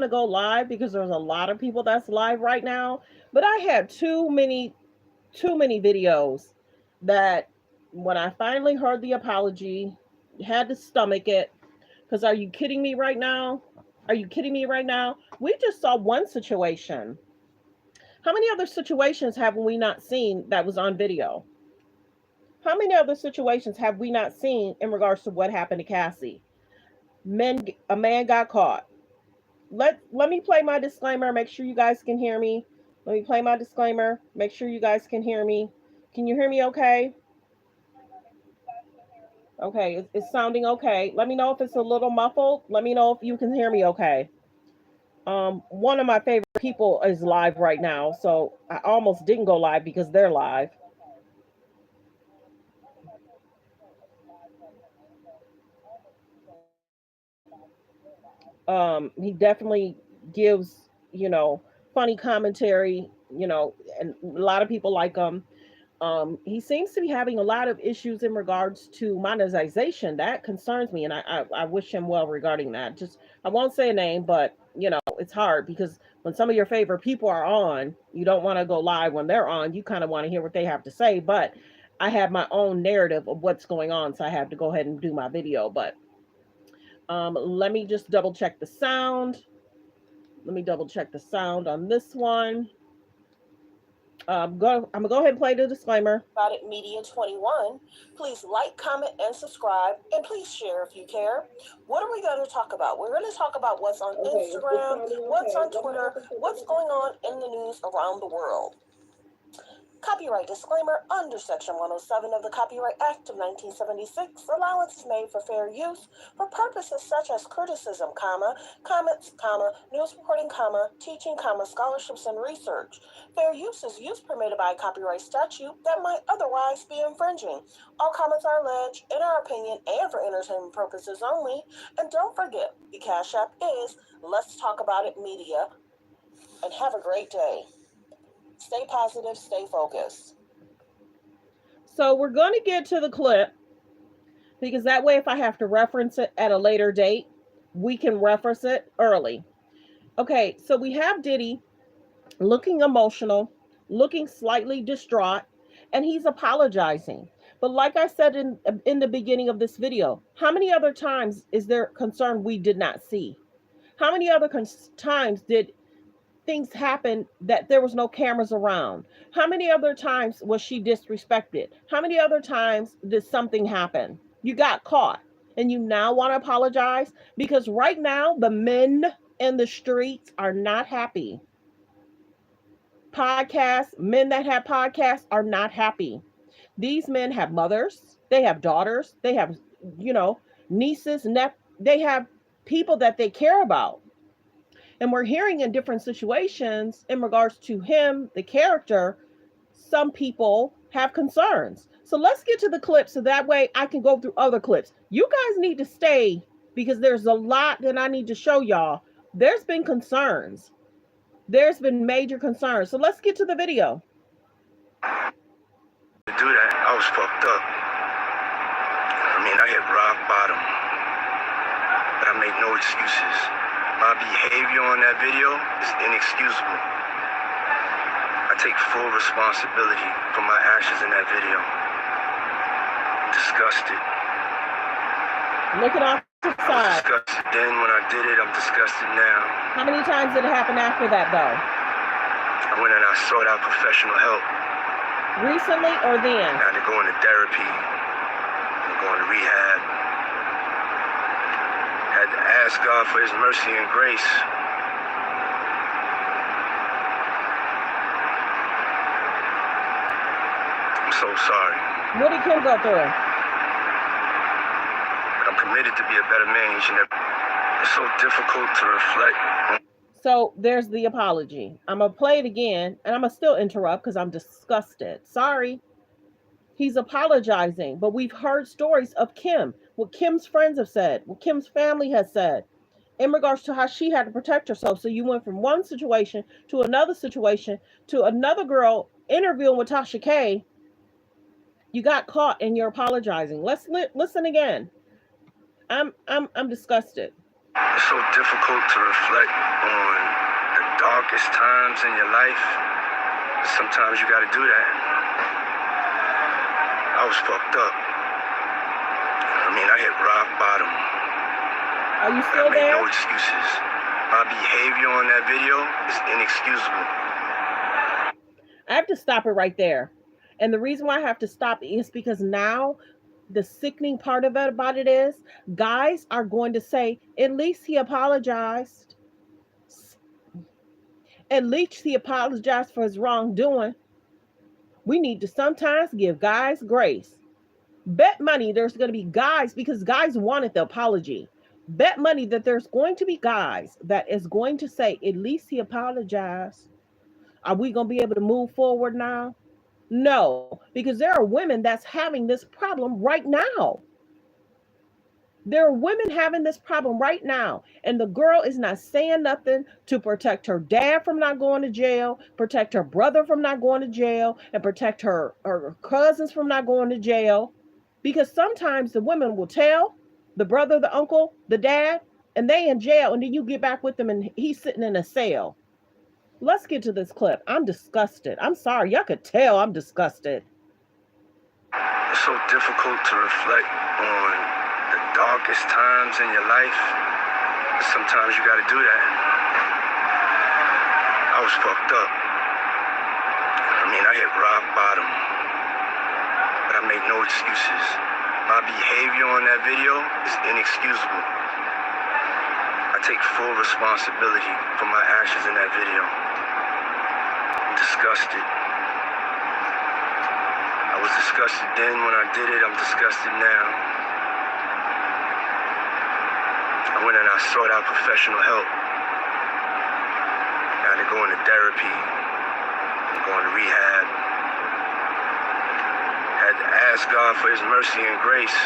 to go live because there's a lot of people that's live right now, but I had too many videos that when I finally heard the apology, had to stomach it. Because are you kidding me right now? Are you kidding me right now? We just saw one situation. How many other situations have we not seen that was on video? How many other situations have we not seen in regards to what happened to Cassie? A man got caught. Let me play my disclaimer. Make sure you guys can hear me. Let me play my disclaimer. Make sure you guys can hear me. Can you hear me okay? Okay, it's sounding okay. Let me know if it's a little muffled. Let me know if you can hear me okay. One of my favorite people is live right now, so I almost didn't go live because they're live. He definitely gives, funny commentary, and a lot of people like him. He seems to be having a lot of issues in regards to monetization. That concerns me, and I wish him well regarding that. Just I won't say a name, but it's hard because when some of your favorite people are on, you don't want to go live when they're on. You kind of want to hear what they have to say, but I have my own narrative of what's going on, so I have to go ahead and do my video. But let me just double check the sound. Let me double check the sound on this one. I'm gonna go ahead and play the disclaimer. About it Media 21. Please like, comment, and subscribe, and please share if you care. What are we going to talk about? We're going to talk about what's on Instagram, what's on Twitter, what's going on in the news around the world. Copyright disclaimer under Section 107 of the Copyright Act of 1976. Allowance is made for fair use for purposes such as criticism, comments, news reporting, teaching, scholarships, and research. Fair use is use permitted by a copyright statute that might otherwise be infringing. All comments are alleged, in our opinion, and for entertainment purposes only. And don't forget, the Cash App is Let's Talk About It Media. And have a great day. Stay positive, stay focused. So we're going to get to the clip because that way if I have to reference it at a later date, we can reference it early. Okay, so we have Diddy looking emotional, looking slightly distraught, and he's apologizing. But like I said in the beginning of this video, how many other times is there concern we did not see? How many other times did things happen that there was no cameras around? How many other times was she disrespected? How many other times did something happen? You got caught and you now want to apologize? Because right now the men in the streets are not happy. Men that have podcasts are not happy. These men have mothers, they have daughters, they have, nieces, they have people that they care about. And we're hearing in different situations in regards to him, the character, some people have concerns. So let's get to the clip so that way I can go through other clips. You guys need to stay because there's a lot that I need to show y'all. There's been concerns. There's been major concerns. So let's get to the video. To do that, I was fucked up. I hit rock bottom. But I made no excuses. My behavior on that video is inexcusable. I take full responsibility for my actions in that video. I'm disgusted. Look it off to the side. Disgusted then when I did it, I'm disgusted now. How many times did it happen after that though? I went and I sought out professional help. Recently or then? I had to go into therapy. I'm going to rehab. Had to ask God for his mercy and grace. I'm so sorry. What did Kim go through? But I'm committed to be a better man each and every day. It's so difficult to reflect. So there's the apology. I'm going to play it again, and I'm going to still interrupt because I'm disgusted. Sorry. He's apologizing, but we've heard stories of Kim, what Kim's friends have said, what Kim's family has said in regards to how she had to protect herself. So you went from one situation to another girl interviewing with Tasha K. You got caught and you're apologizing. Let's listen again. I'm disgusted. It's so difficult to reflect on the darkest times in your life. Sometimes you gotta do that. I was fucked up. I mean, I hit rock bottom. Are you still there? I made no excuses. My behavior on that video is inexcusable. I have to stop it right there. And the reason why I have to stop it is because now the sickening part of it about it is guys are going to say, at least he apologized. At least he apologized for his wrongdoing. We need to sometimes give guys grace. Bet money there's going to be guys, because guys wanted the apology. Bet money that there's going to be guys that is going to say, at least he apologized. Are we going to be able to move forward now? No, because there are women that's having this problem right now. There are women having this problem right now, and the girl is not saying nothing to protect her dad from not going to jail, protect her brother from not going to jail, and protect her cousins from not going to jail. Because sometimes the women will tell the brother, the uncle, the dad, and they in jail, and then you get back with them and he's sitting in a cell. Let's get to this clip. I'm disgusted. I'm sorry. Y'all could tell I'm disgusted. It's so difficult to reflect on the darkest times in your life. Sometimes you gotta do that. I was fucked up. I mean, I hit rock bottom. But I made no excuses. My behavior on that video is inexcusable. I take full responsibility for my actions in that video. I'm disgusted. I was disgusted then when I did it. I'm disgusted now. I went and I sought out professional help. I had to go into therapy, going to rehab. I had to ask God for his mercy and grace.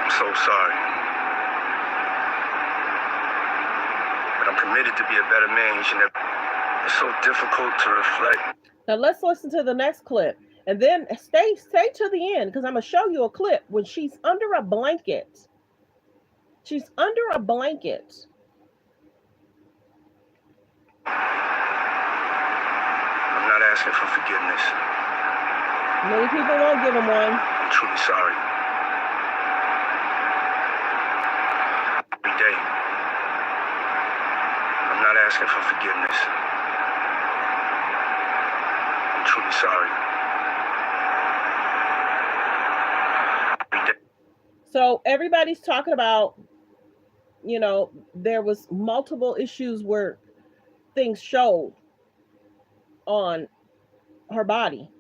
I'm so sorry. But I'm committed to be a better man each and every day. It's so difficult to reflect. Now let's listen to the next clip. And then stay to the end, because I'm going to show you a clip when she's under a blanket. She's under a blanket. I'm not asking for forgiveness. Many people won't give him one. I'm truly sorry. Every day. I'm not asking for forgiveness. I'm truly sorry. So everybody's talking about, you know, there was multiple issues where things showed on her body.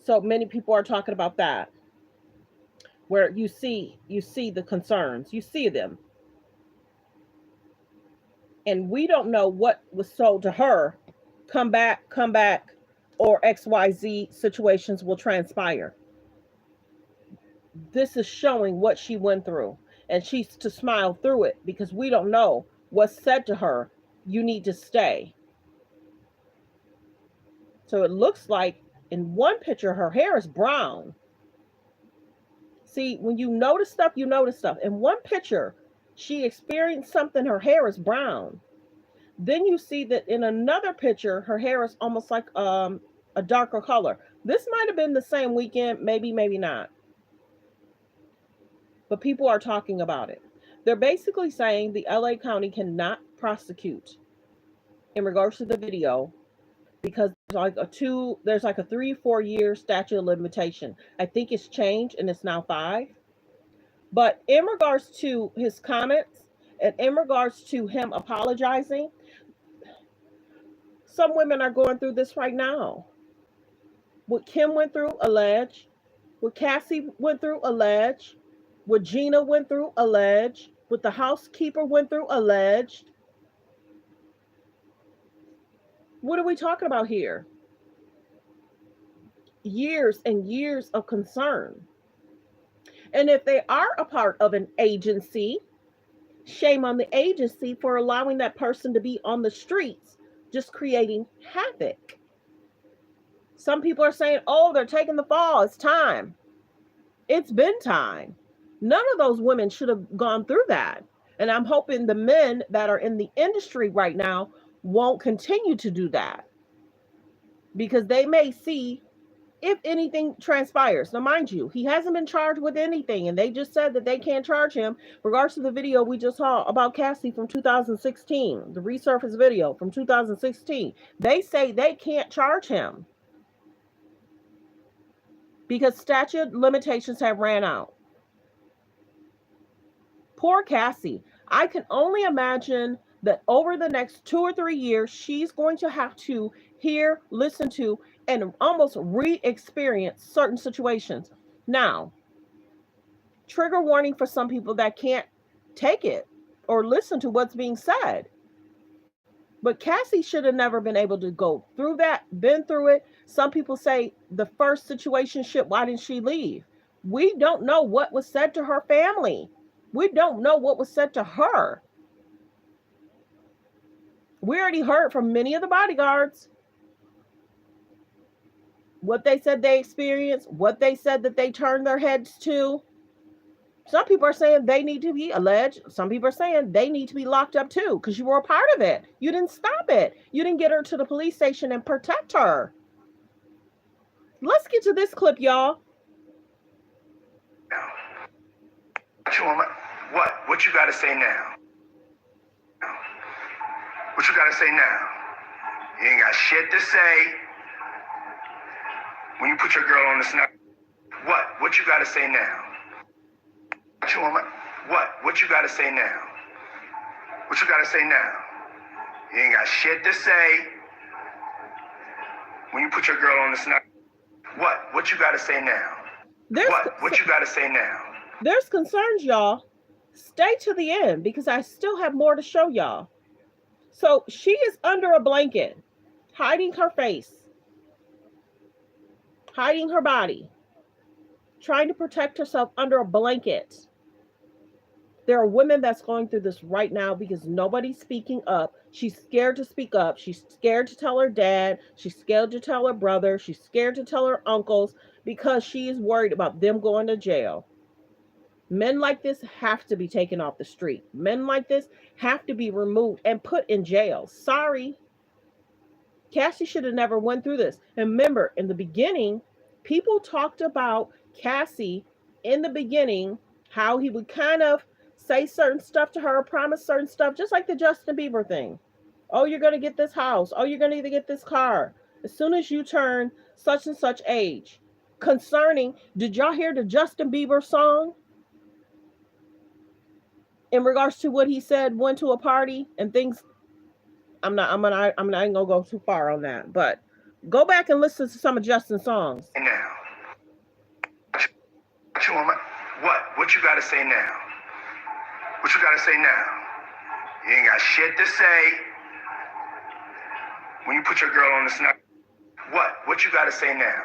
So many people are talking about that, where you see the concerns, you see them. And we don't know what was sold to her. Come back, or XYZ situations will transpire. This is showing what she went through, and she's to smile through it, because we don't know what's said to her. You need to stay. So it looks like in one picture, her hair is brown. See, when you notice stuff, you notice stuff. In one picture, she experienced something, her hair is brown. Then you see that in another picture, her hair is almost like a darker color. This might have been the same weekend, maybe not. But people are talking about it. They're basically saying the LA County cannot prosecute in regards to the video, because there's like a 3-4 year statute of limitation. I think it's changed and it's now 5. But in regards to his comments and in regards to him apologizing, some women are going through this right now. What Kim went through, alleged. What Cassie went through, alleged. What Gina went through, alleged. What the housekeeper went through, alleged. What are we talking about here? Years and years of concern. And if they are a part of an agency, shame on the agency for allowing that person to be on the streets, just creating havoc. Some people are saying, oh, they're taking the fall. It's time. It's been time. None of those women should have gone through that. And I'm hoping the men that are in the industry right now won't continue to do that, because they may see if anything transpires. Now, mind you, he hasn't been charged with anything, and they just said that they can't charge him. Regards to the video we just saw about Cassie from 2016, the resurfaced video from 2016, they say they can't charge him because statute limitations have ran out. Poor Cassie. I can only imagine that over the next 2 or 3 years, she's going to have to hear, listen to, and almost re-experience certain situations. Now, trigger warning for some people that can't take it or listen to what's being said. But Cassie should have never been able to go through that, been through it. Some people say the first situationship, why didn't she leave? We don't know what was said to her family. We don't know what was said to her. We already heard from many of the bodyguards what they said they experienced, what they said that they turned their heads to. Some people are saying they need to be alleged. Some people are saying they need to be locked up too, because you were a part of it. You didn't stop it. You didn't get her to the police station and protect her. Let's get to this clip, y'all. What you gotta say now? What you gotta say now? You ain't got shit to say when you put your girl on the snap. What you gotta say now? What you gotta say now? What you gotta say now? You ain't got shit to say when you put your girl on the snap. What you gotta say now? What you gotta say now? There's concerns, y'all. Stay to the end, because I still have more to show y'all. So she is under a blanket, hiding her face, hiding her body, trying to protect herself under a blanket. There are women that's going through this right now because nobody's speaking up. She's scared to speak up. She's scared to tell her dad. She's scared to tell her brother. She's scared to tell her uncles because she is worried about them going to jail. Men like this have to be taken off the street. Men like this have to be removed and put in jail. Sorry. Cassie should have never went through this. And remember, in the beginning, people talked about Cassie in the beginning, how he would kind of say certain stuff to her, promise certain stuff, just like the Justin Bieber thing. Oh, you're going to get this house. Oh, you're going to get this car as soon as you turn such and such age. Concerning, did y'all hear the Justin Bieber song? In regards to what he said, went to a party and things. I'm not gonna go too far on that, but go back and listen to some of Justin's songs. Now, what you gotta say now? What you gotta say now? You ain't got shit to say when you put your girl on the snap. What you gotta say now?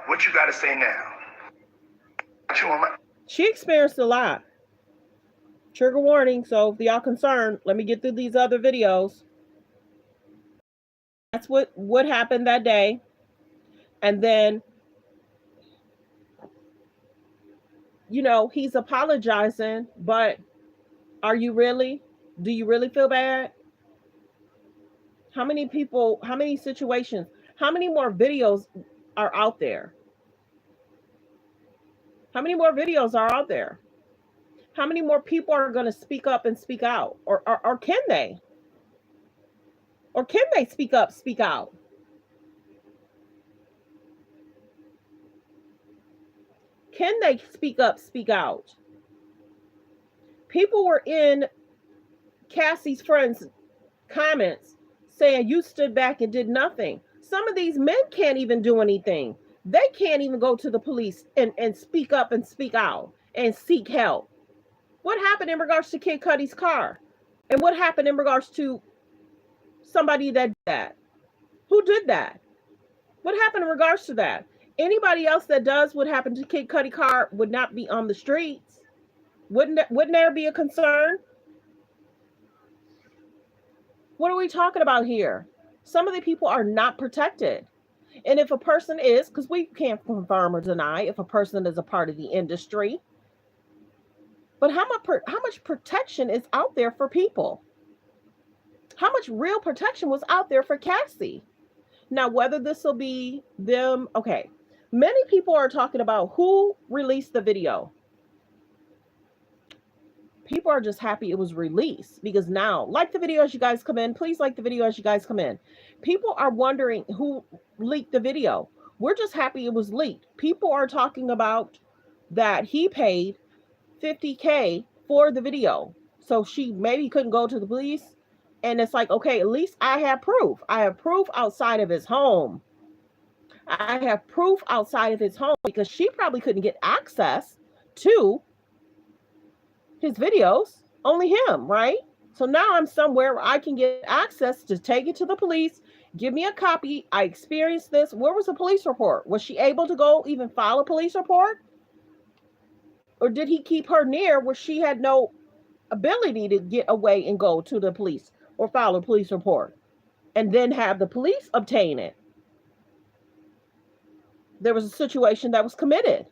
What you gotta say now? She experienced a lot. Trigger warning. So if y'all concerned, let me get through these other videos. That's what happened that day. And then, you know, he's apologizing, but are you really? Do you really feel bad? How many people, how many situations, how many more videos are out there? How many more videos are out there? How many more people are going to speak up and speak out? Or can they? Or can they speak up, speak out? Can they speak up, speak out? People were in Cassie's friends' comments saying you stood back and did nothing. Some of these men can't even do anything. They can't even go to the police and speak up and speak out and seek help. What happened in regards to Kid Cudi's car? And what happened in regards to somebody that did that? Who did that? What happened in regards to that? Anybody else that does what happened to Kid Cudi car would not be on the streets. Wouldn't there be a concern? What are we talking about here? Some of the people are not protected. And if a person is, because we can't confirm or deny if a person is a part of the industry, but how much protection is out there for people? How much real protection was out there for Cassie? Now, whether this will be them, okay. Many people are talking about who released the video. People are just happy it was released because now, like the video as you guys come in, please like the video as you guys come in. People are wondering who leaked the video. We're just happy it was leaked. People are talking about that he paid $50K for the video. So she maybe couldn't go to the police. And it's like, okay, at least I have proof. I have proof outside of his home. I have proof outside of his home because she probably couldn't get access to his videos, only him, right? So now I'm somewhere where I can get access to take it to the police, give me a copy. I experienced this. Where was the police report? Was she able to go even file a police report? Or did he keep her near where she had no ability to get away and go to the police or file a police report and then have the police obtain it? There was a situation that was committed.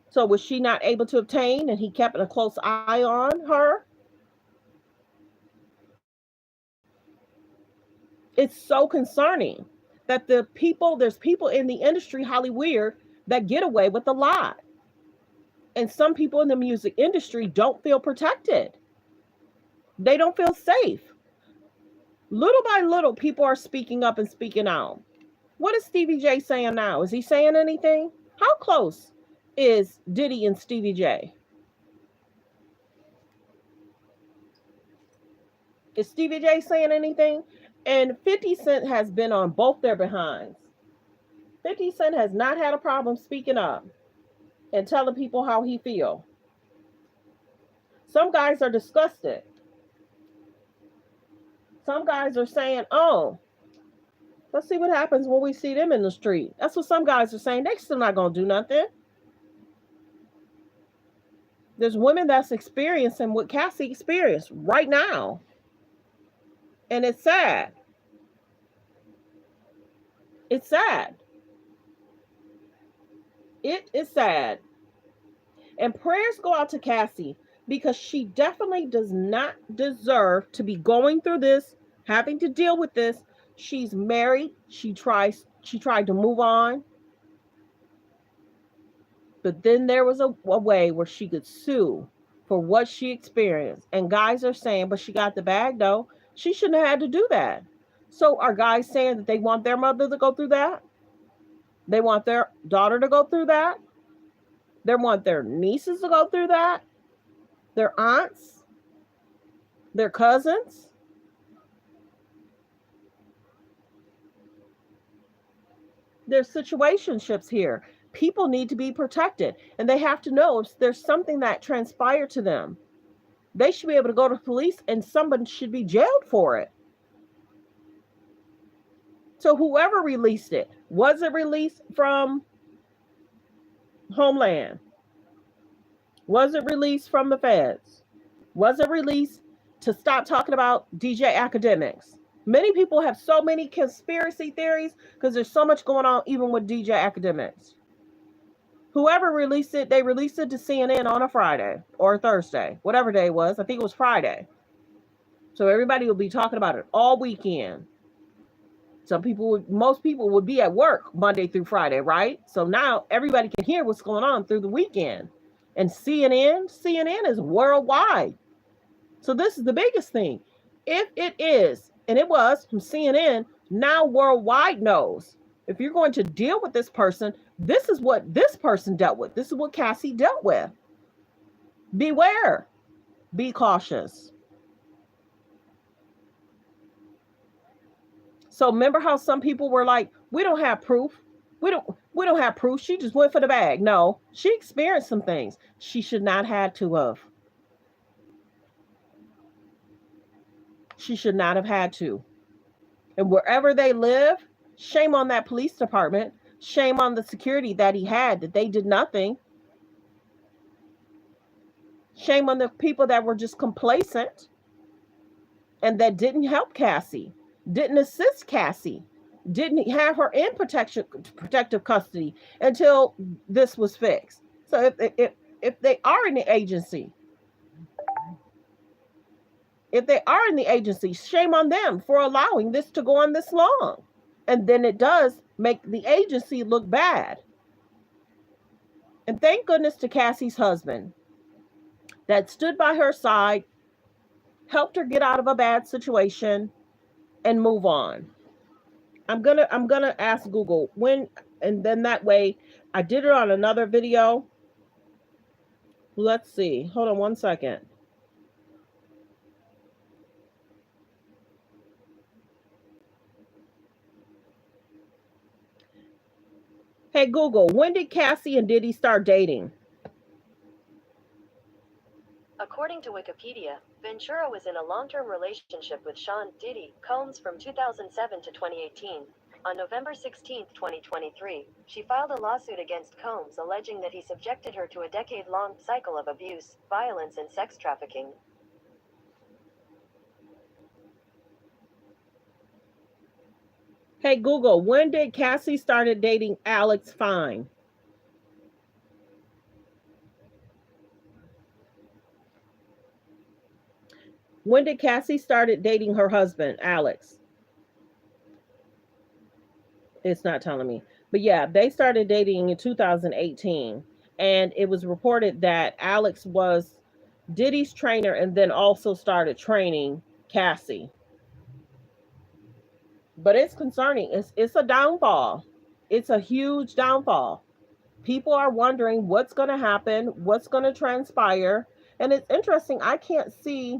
So was she not able to obtain and he kept a close eye on her? It's so concerning that there's people in the industry, HOLLYWEIRD, that get away with a lot. And some people in the music industry don't feel protected. They don't feel safe. Little by little, people are speaking up and speaking out. What is Stevie J saying now? Is he saying anything? How close is Diddy and Stevie J? Is Stevie J saying anything? And 50 Cent has been on both their behinds. 50 Cent has not had a problem speaking up and telling people how he feels. Some guys are disgusted. Some guys are saying, oh, let's see what happens when we see them in the street. That's what some guys are saying. They still not going to do nothing. There's women that's experiencing what Cassie experienced right now. And it's sad. It's sad. It is sad. And prayers go out to Cassie because she definitely does not deserve to be going through this, having to deal with this. She's married. She tried to move on. But then there was a way where she could sue for what she experienced. And guys are saying, but she got the bag though. She shouldn't have had to do that. So are guys saying that they want their mother to go through that? They want their daughter to go through that? They want their nieces to go through that? Their aunts? Their cousins? There's situationships here. People need to be protected. And they have to know if there's something that transpired to them. They should be able to go to police and somebody should be jailed for it. So whoever released it, was it released from Homeland? Was it released from the feds? Was it released to stop talking about DJ Academics? Many people have so many conspiracy theories because there's so much going on even with DJ Academics. Whoever released it, they released it to CNN on a Friday or a Thursday, whatever day it was. I think it was Friday. So everybody will be talking about it all weekend. Most people would be at work Monday through Friday, right? So now everybody can hear what's going on through the weekend. And CNN is worldwide. So this is the biggest thing. If it is, and it was from CNN, now worldwide knows. If you're going to deal with this person, this is what this person dealt with. This is what Cassie dealt with. Beware. Be cautious. So remember how some people were like, we don't have proof. We don't have proof. She just went for the bag. No, she experienced some things she should not have to have. She should not have had to. And wherever they live, shame on that police department. Shame on the security that he had, that they did nothing. Shame on the people that were just complacent and that didn't help Cassie, didn't assist Cassie. didn't have her in protective custody until this was fixed. So if they are in the agency, shame on them for allowing this to go on this long. And then it does make the agency look bad. And thank goodness to Cassie's husband that stood by her side, helped her get out of a bad situation and move on. I'm gonna ask Google when, and then that way I did it on another video. Let's see. Hold on one second. Hey Google, when did Cassie and Diddy start dating? According to Wikipedia, Ventura was in a long-term relationship with Sean Diddy Combs from 2007 to 2018. On November 16, 2023, she filed a lawsuit against Combs alleging that he subjected her to a decade-long cycle of abuse, violence, and sex trafficking. Hey Google, when did Cassie started dating Alex Fine? When did Cassie started dating her husband, Alex? It's not telling me. But yeah, they started dating in 2018. And it was reported that Alex was Diddy's trainer and then also started training Cassie. But it's concerning. It's a downfall. It's a huge downfall. People are wondering what's going to happen, what's going to transpire. And it's interesting. I can't see.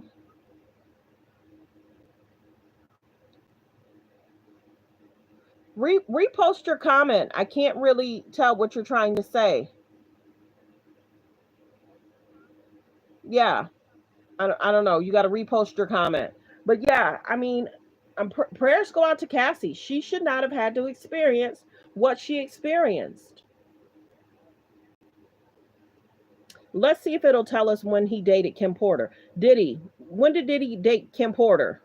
Repost your comment. I can't really tell what you're trying to say. Yeah. I don't know. You got to repost your comment. But yeah, I mean, prayers go out to Cassie. She should not have had to experience what she experienced. Let's see if it'll tell us when he dated Kim Porter. Diddy. When did Diddy date Kim Porter?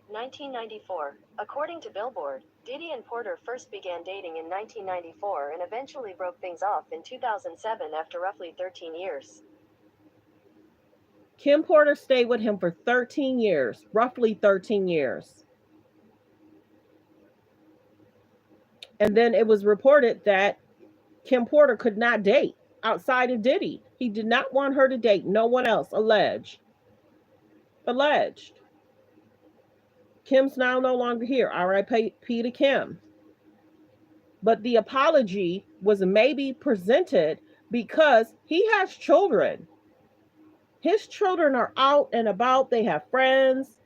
1994. According to Billboard, Diddy and Porter first began dating in 1994 and eventually broke things off in 2007 after roughly 13 years. Kim Porter stayed with him for 13 years, roughly 13 years. And then it was reported that Kim Porter could not date outside of Diddy. He did not want her to date no one else, alleged. Kim's now no longer here. R.I.P. to Kim. But the apology was maybe presented because he has children. His children are out and about. They have friends.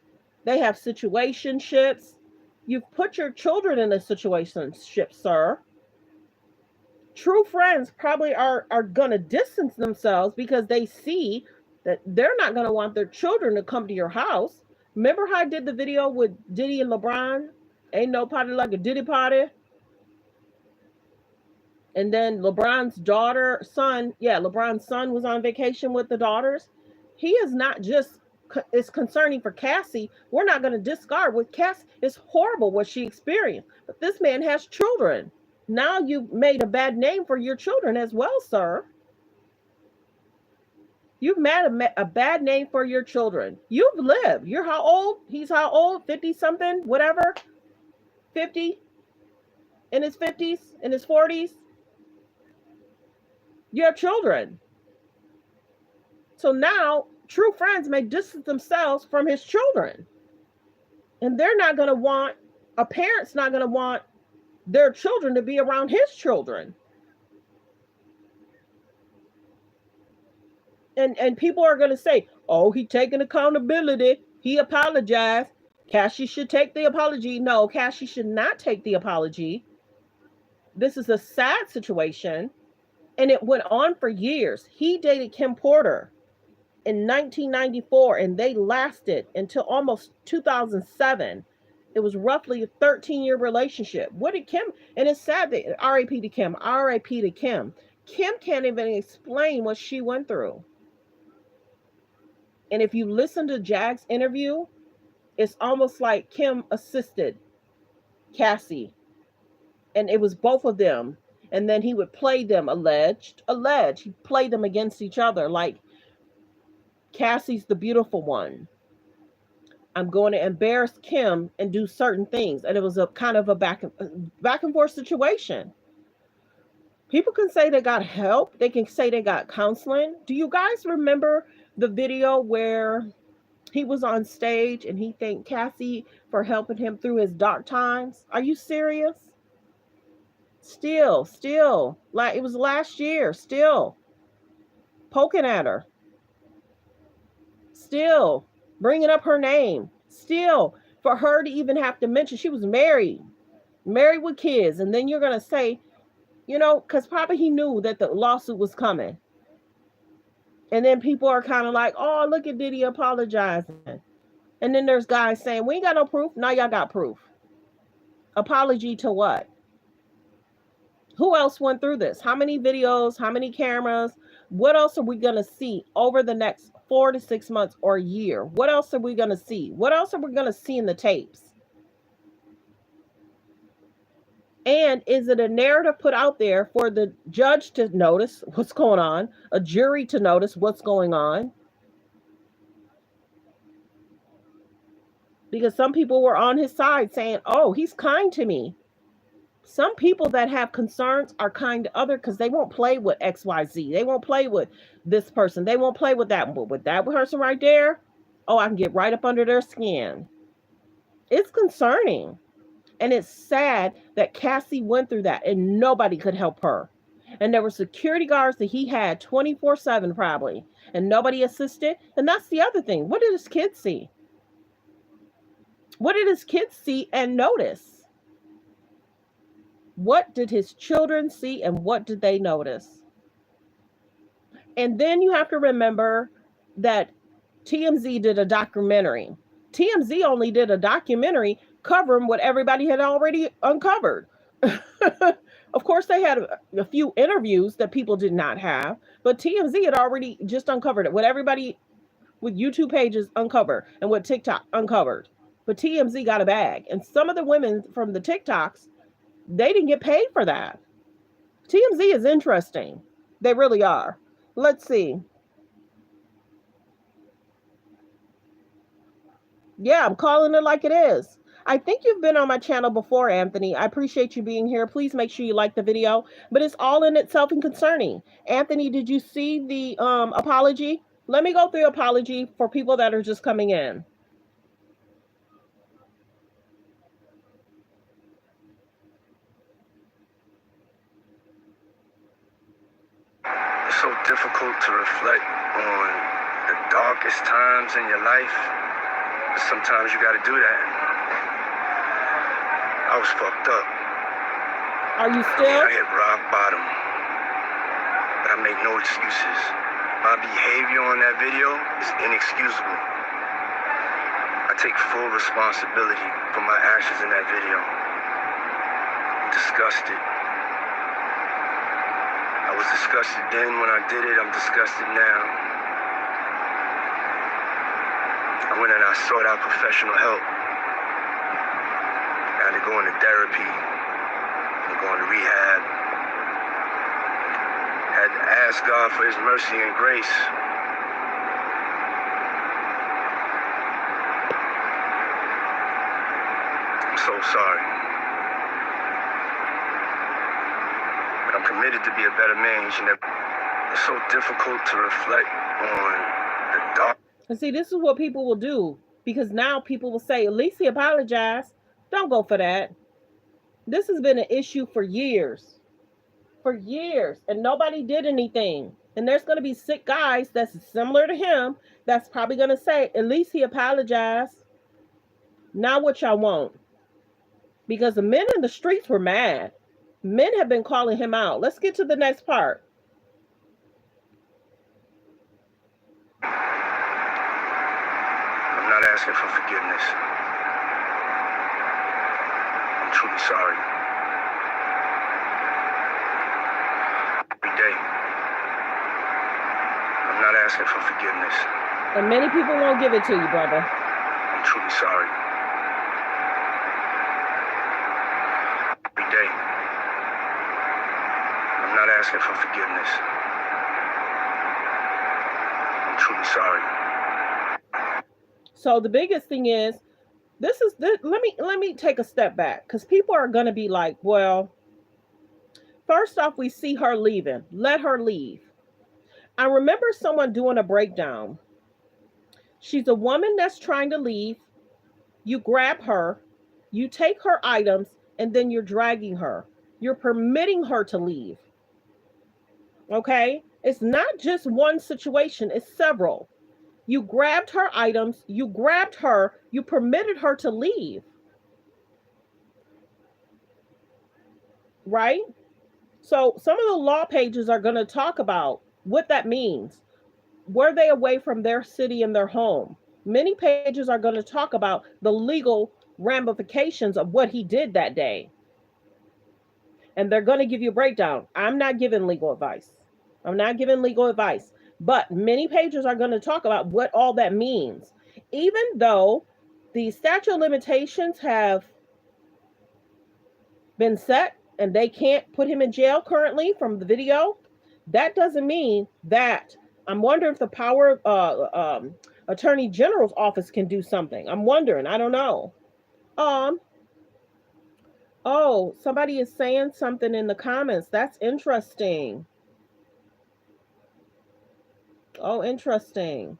They have situationships. You've put your children in a situationship, sir. True friends probably are going to distance themselves because they see that they're not going to want their children to come to your house. Remember how I did the video with Diddy and LeBron? Ain't no party like a Diddy party. And then LeBron's son was on vacation with the daughters. He is not just, it's concerning for Cassie. We're not going to discard what Cassie, it's horrible what she experienced. But this man has children. Now you've made a bad name for your children as well, sir. You've made a bad name for your children. You've lived. You're how old? He's how old? 50 something, whatever. 50, in his 50s, in his 40s. You have children. So now true friends may distance themselves from his children. And they're not going to want, a parent's not going to want their children to be around his children. And people are going to say, oh, he taking accountability. He apologized. Cassie should take the apology. No, Cassie should not take the apology. This is a sad situation. And it went on for years. He dated Kim Porter in 1994, and they lasted until almost 2007. It was roughly a 13-year relationship. What did Kim, and it's sad that R.I.P. to Kim, R.I.P. to Kim. Kim can't even explain what she went through. And if you listen to Jag's interview, it's almost like Kim assisted Cassie. And it was both of them. And then he would play them, alleged, he played them against each other. Like, Cassie's the beautiful one. I'm going to embarrass Kim and do certain things. And it was a kind of a back and forth situation. People can say they got help. They can say they got counseling. Do you guys remember the video where he was on stage and he thanked Cassie for helping him through his dark times? Are you serious? Still, like it was last year, still poking at her, still bringing up her name, still for her to even have to mention she was married with kids. And then you're going to say, you know, because probably he knew that the lawsuit was coming. And then people are kind of like, oh, look at Diddy apologizing. And then there's guys saying, we ain't got no proof. Now y'all got proof. Apology to what? Who else went through this? How many videos? How many cameras? What else are we going to see over the next 4 to 6 months or a year? What else are we going to see? What else are we going to see in the tapes? And is it a narrative put out there for the judge to notice what's going on, a jury to notice what's going on? Because some people were on his side saying, oh, he's kind to me. Some people that have concerns are kind to others because they won't play with XYZ. They won't play with this person. They won't play with that. But with that person right there, oh, I can get right up under their skin. It's concerning. And it's sad that Cassie went through that and nobody could help her. And there were security guards that he had 24/7 probably. And nobody assisted. And that's the other thing. What did his kids see? What did his kids see and notice? What did his children see and what did they notice? And then you have to remember that TMZ did a documentary. TMZ only did a documentary covering what everybody had already uncovered. Of course, they had a few interviews that people did not have, but TMZ had already just uncovered it. What everybody with YouTube pages uncovered and what TikTok uncovered. But TMZ got a bag. And some of the women from the TikToks, they didn't get paid for that. TMZ is interesting. They really are. Let's see. Yeah, I'm calling it like it is. I think you've been on my channel before, Anthony. I appreciate you being here. Please make sure you like the video. But it's all in itself and concerning. Anthony, did you see the apology? Let me go through the apology for people that are just coming in. It's so difficult to reflect on the darkest times in your life. But sometimes you gotta do that. I was fucked up. Are you still? I hit rock bottom. But I make no excuses. My behavior on that video is inexcusable. I take full responsibility for my actions in that video. I'm disgusted. I was disgusted then when I did it. I'm disgusted now. I went and I sought out professional help. I had to go into therapy. I'm going to rehab. I had to ask God for his mercy and grace. I'm so sorry. I'm committed to be a better man. It's so difficult to reflect on the dark. And see, this is what people will do, because now people will say, at least he apologized. Don't go for that. This has been an issue for years. For years. And nobody did anything. And there's going to be sick guys that's similar to him that's probably going to say, at least he apologized. Now what y'all want? Because the men in the streets were mad. Men have been calling him out. Let's get to the next part. I'm not asking for forgiveness. I'm truly sorry. Every day. I'm not asking for forgiveness. And many people won't give it to you, brother. I'm truly sorry. asking for forgiveness. I'm truly sorry. So the biggest thing is, let me take a step back, because people are going to be like, well, first off, we see her leaving. Let her leave. I remember someone doing a breakdown. She's a woman that's trying to leave. You grab her, you take her items, and then you're dragging her. You're permitting her to leave. Okay? It's not just one situation, it's several. You grabbed her items, you grabbed her, you permitted her to leave. Right? So some of the law pages are going to talk about what that means. Were they away from their city and their home? Many pages are going to talk about the legal ramifications of what he did that day. And they're going to give you a breakdown. I'm not giving legal advice. But many pages are going to talk about what all that means. Even though the statute of limitations have been set and they can't put him in jail currently from the video, that doesn't mean that. I'm wondering if the power Attorney General's office can do something. I'm wondering. I don't know. Oh, somebody is saying something in the comments. That's interesting. Oh, interesting.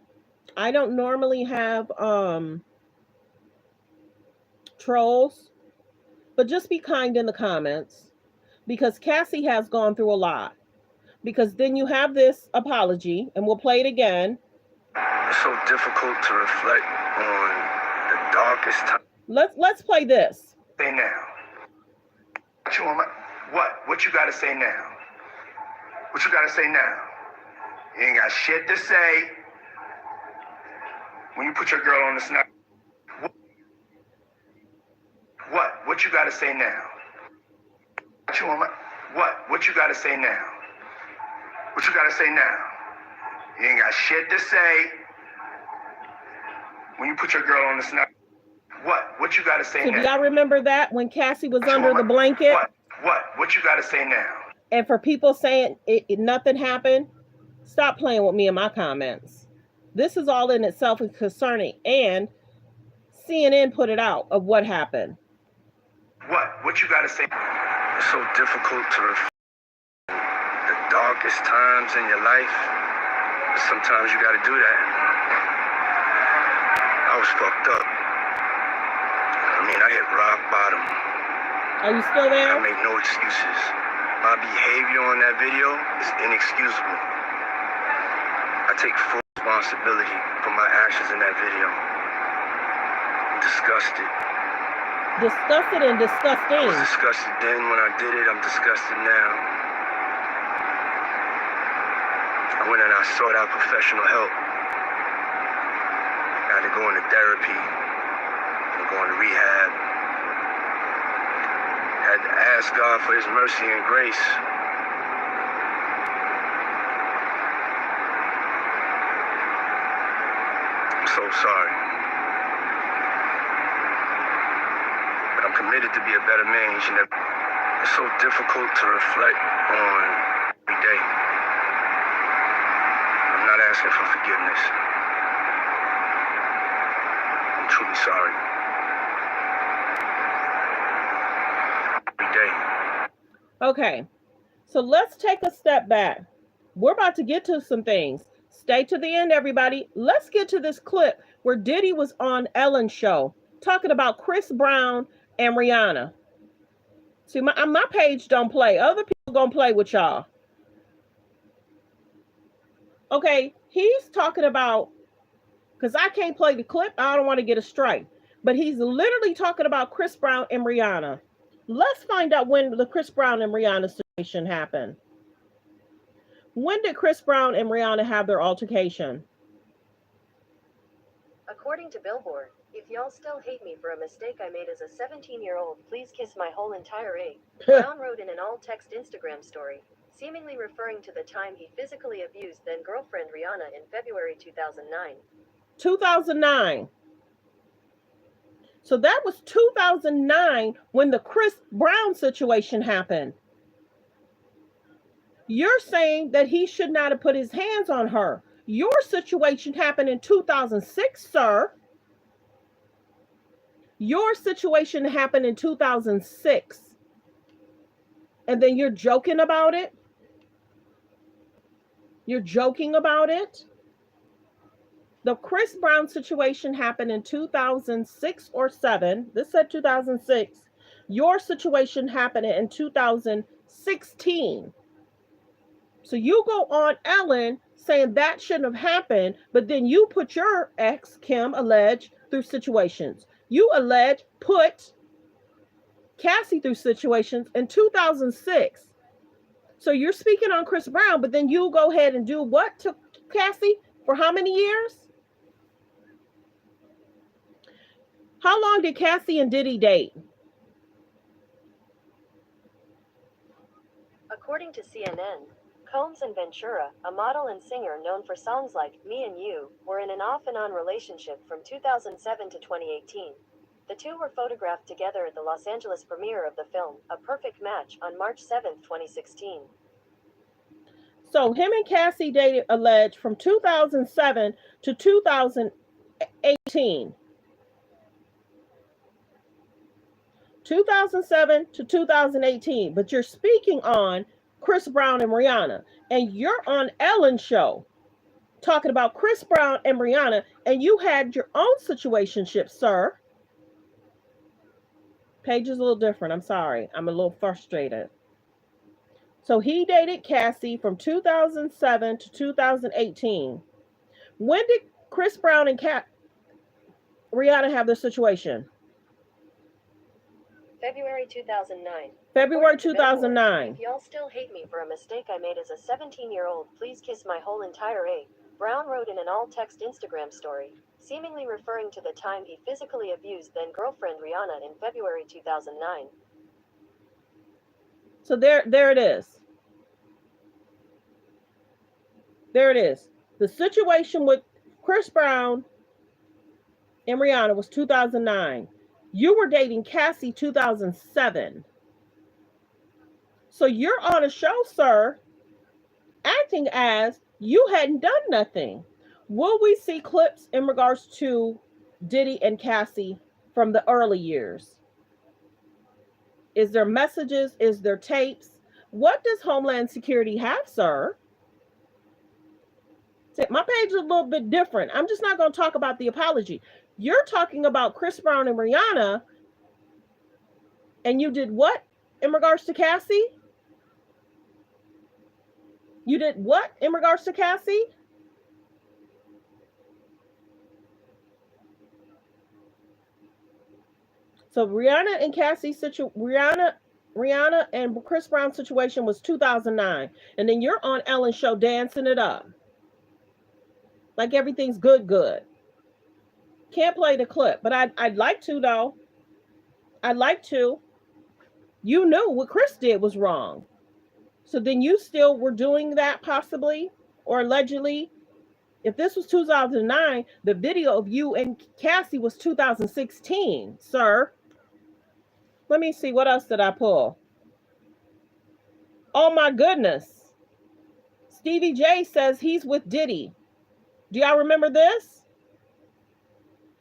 I don't normally have trolls, but just be kind in the comments, because Cassie has gone through a lot. Because then you have this apology, and we'll play it again. It's so difficult to reflect on the darkest time. Let's play this. Say now. What you gotta say now? What you gotta say now? You ain't got shit to say when you put your girl on the snap. What you gotta say now? What you gotta say now? What you gotta say now? You ain't got shit to say when you put your girl on the snap. What you gotta say So now? do y'all remember that when Cassie was under the blanket? What you gotta say now? And for people saying nothing happened, stop playing with me in my comments. This is all in itself concerning, and CNN put it out of what happened. What you gotta say? It's so difficult to reflect the darkest times in your life. But sometimes you gotta do that. I was fucked up. I hit rock bottom. Are you still there? I make no excuses. My behavior on that video is inexcusable. I take full responsibility for my actions in that video. I'm disgusted. Disgusted and disgusting. I was disgusted then when I did it. I'm disgusted now. I went and I sought out professional help. I had to go into therapy. Going to rehab. Had to ask God for his mercy and grace. I'm so sorry. But I'm committed to be a better man each and every day. It's so difficult to reflect on every day. I'm not asking for forgiveness. I'm truly sorry. Okay, so let's take a step back. We're about to get to some things. Stay to the end, everybody. Let's get to this clip where Diddy was on Ellen's show talking about Chris Brown and Rihanna. See, my page don't play. Other people gonna play with y'all. Okay, he's talking about, because I can't play the clip, I don't want to get a strike. But he's literally talking about Chris Brown and Rihanna. Let's find out when the Chris Brown and Rihanna situation happened. When did Chris Brown and Rihanna have their altercation? According to Billboard, if y'all still hate me for a mistake I made as a 17-year-old, please kiss my whole entire A. Brown wrote in an all-text Instagram story, seemingly referring to the time he physically abused then-girlfriend Rihanna in February 2009. 2009. So that was 2009 when the Chris Brown situation happened. You're saying that he should not have put his hands on her. Your situation happened in 2006, sir. Your situation happened in 2006. And then you're joking about it? You're joking about it? The Chris Brown situation happened in 2006 or 7. This said 2006. Your situation happened in 2016. So you go on Ellen saying that shouldn't have happened, but then you put your ex, Kim, alleged through situations. You put Cassie through situations in 2006. So you're speaking on Chris Brown, but then you go ahead and do what to Cassie for how many years? How long did Cassie and Diddy date? According to CNN, Combs and Ventura, a model and singer known for songs like Me and You, were in an off and on relationship from 2007 to 2018. The two were photographed together at the Los Angeles premiere of the film, A Perfect Match, on March 7, 2016. So him and Cassie dated alleged from 2007 to 2018. 2007 to 2018. But you're speaking on Chris Brown and Rihanna. And you're on Ellen's show talking about Chris Brown and Rihanna. And you had your own situationship, sir. Page is a little different. I'm sorry. I'm a little frustrated. So he dated Cassie from 2007 to 2018. When did Chris Brown and Rihanna have their situation? February 2009. February 2009. If y'all still hate me for a mistake I made as a 17-year-old, please kiss my whole entire A. Brown wrote in an all-text Instagram story, seemingly referring to the time he physically abused then-girlfriend Rihanna in February 2009. So there it is. There it is. The situation with Chris Brown and Rihanna was 2009. You were dating Cassie 2007. So you're on a show, sir, acting as you hadn't done nothing. Will we see clips in regards to Diddy and Cassie from the early years? Is there messages? Is there tapes? What does Homeland Security have, sir? My page is a little bit different. I'm just not going to talk about the apology. You're talking about Chris Brown and Rihanna, and you did what in regards to Cassie? You did what in regards to Cassie? So Rihanna and Cassie Rihanna and Chris Brown situation was 2009, and then you're on Ellen's show dancing it up like everything's good. Can't play the clip, but I'd like to though. I'd like to. You knew what Chris did was wrong, so then you still were doing that possibly or allegedly. If this was 2009, the video of you and Cassie was 2016, sir. Let me see, what else did I pull? Oh my goodness. Stevie J says he's with Diddy. Do y'all remember this?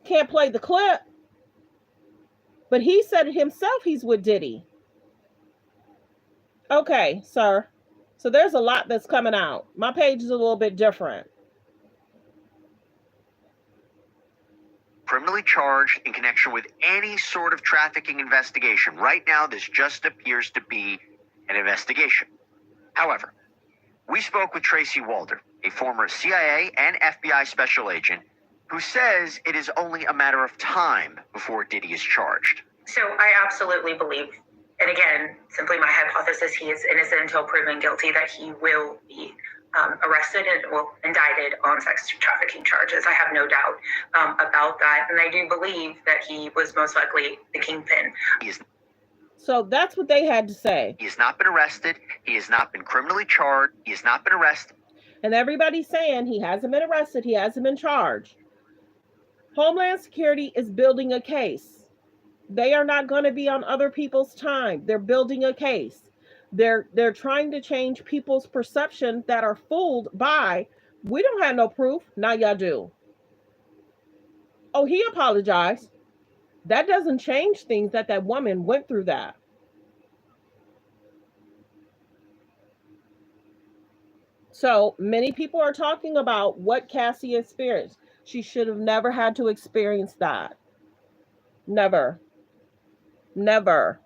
Can't play the clip. But he said it himself, he's with Diddy. Okay, sir. So there's a lot that's coming out. My page is a little bit different. Criminally charged in connection with any sort of trafficking investigation. Right now, this just appears to be an investigation. However, we spoke with Tracy Walder, a former CIA and FBI special agent, who says it is only a matter of time before Diddy is charged. So I absolutely believe, and again, simply my hypothesis, he is innocent until proven guilty, that he will be arrested and indicted on sex trafficking charges. I have no doubt about that. And I do believe that he was most likely the kingpin. So that's what they had to say. He has not been arrested. He has not been criminally charged. He has not been arrested. And everybody's saying he hasn't been arrested. He hasn't been charged. Homeland Security is building a case. They are not going to be on other people's time. They're building a case. They're trying to change people's perception that are fooled by, we don't have no proof. Now y'all do. Oh, he apologized. That doesn't change things that woman went through that. So many people are talking about what Cassie experienced. She should have never had to experience that. Never. Never.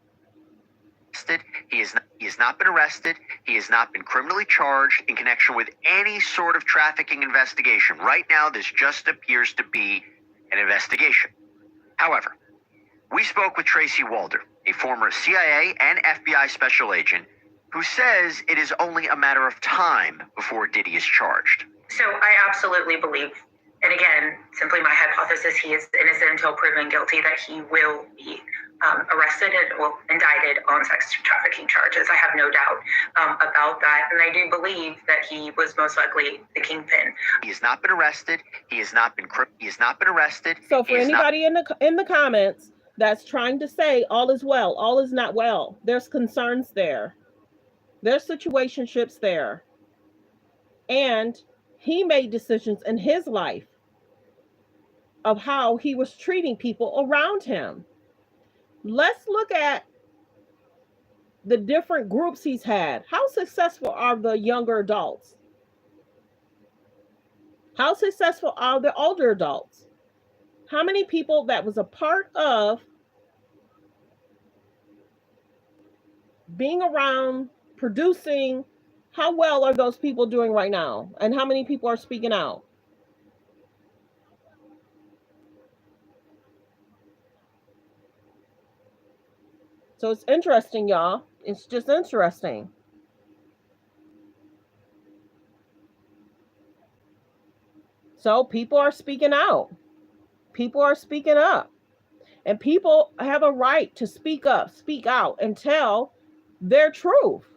He has not been arrested. He has not been criminally charged in connection with any sort of trafficking investigation. Right now, this just appears to be an investigation. However, we spoke with Tracy Walder, a former CIA and FBI special agent, who says it is only a matter of time before Diddy is charged. So I absolutely believe, and again, simply my hypothesis, he is innocent until proven guilty, that he will be arrested and indicted on sex trafficking charges. I have no doubt about that. And I do believe that he was most likely the kingpin. He has not been arrested. He has not been arrested. So for anybody in the comments that's trying to say all is well, all is not well, there's concerns there. There's situationships there. And he made decisions in his life of how he was treating people around him. Let's look at the different groups he's had. How successful are the younger adults? How successful are the older adults? How many people that was a part of being around, producing, how well are those people doing right now? And how many people are speaking out? So it's interesting, y'all. It's just interesting. So people are speaking out. People are speaking up. And people have a right to speak up, speak out, and tell their truth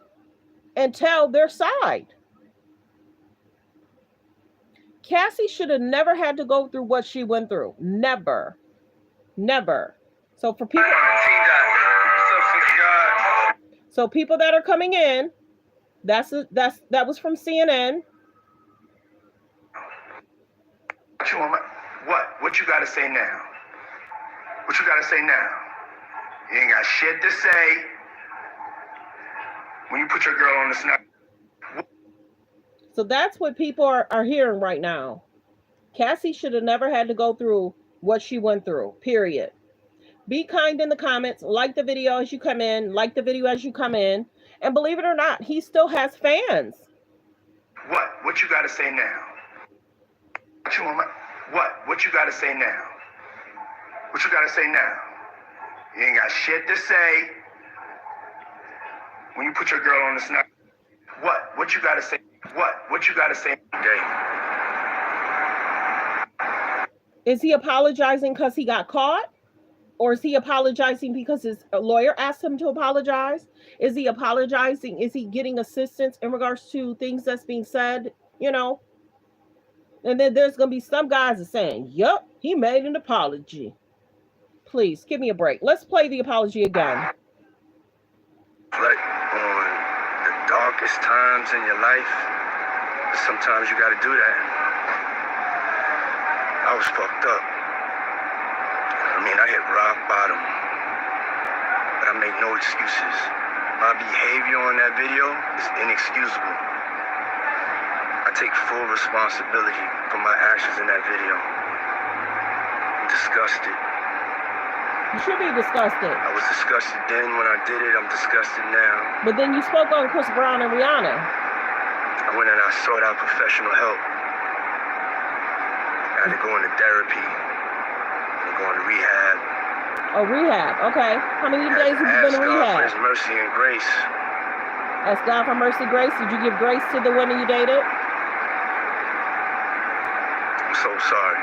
and tell their side. Cassie should have never had to go through what she went through. Never. Never. So for people... So people that are coming in, that was from CNN. What you gotta say now? What you gotta say now? You ain't got shit to say when you put your girl on the snap. So that's what people are hearing right now. Cassie should have never had to go through what she went through, period. Be kind in the comments. Like the video as you come in. Like the video as you come in. And believe it or not, he still has fans. What you gotta say now? What you gotta say now? What you gotta say now? You ain't got shit to say when you put your girl on the snap. What you gotta say? What you gotta say today? Is he apologizing because he got caught? Or is he apologizing because his lawyer asked him to apologize? Is he apologizing? Is he getting assistance in regards to things that's being said? You know? And then there's going to be some guys that are saying, yup, he made an apology. Please, give me a break. Let's play the apology again. Reflect on the darkest times in your life. Sometimes you got to do that. I was fucked up. I hit rock bottom, but I make no excuses. My behavior on that video is inexcusable. I take full responsibility for my actions in that video. I'm disgusted. You should be disgusted. I was disgusted then when I did it. I'm disgusted now. But then you spoke on Chris Brown and Rihanna. I went and I sought out professional help. I had to go into therapy. Going to rehab. Oh, rehab. Okay. How many days have you been in rehab? Ask God for His mercy and grace. Ask God for mercy and grace. Did you give grace to the women you dated? I'm so sorry.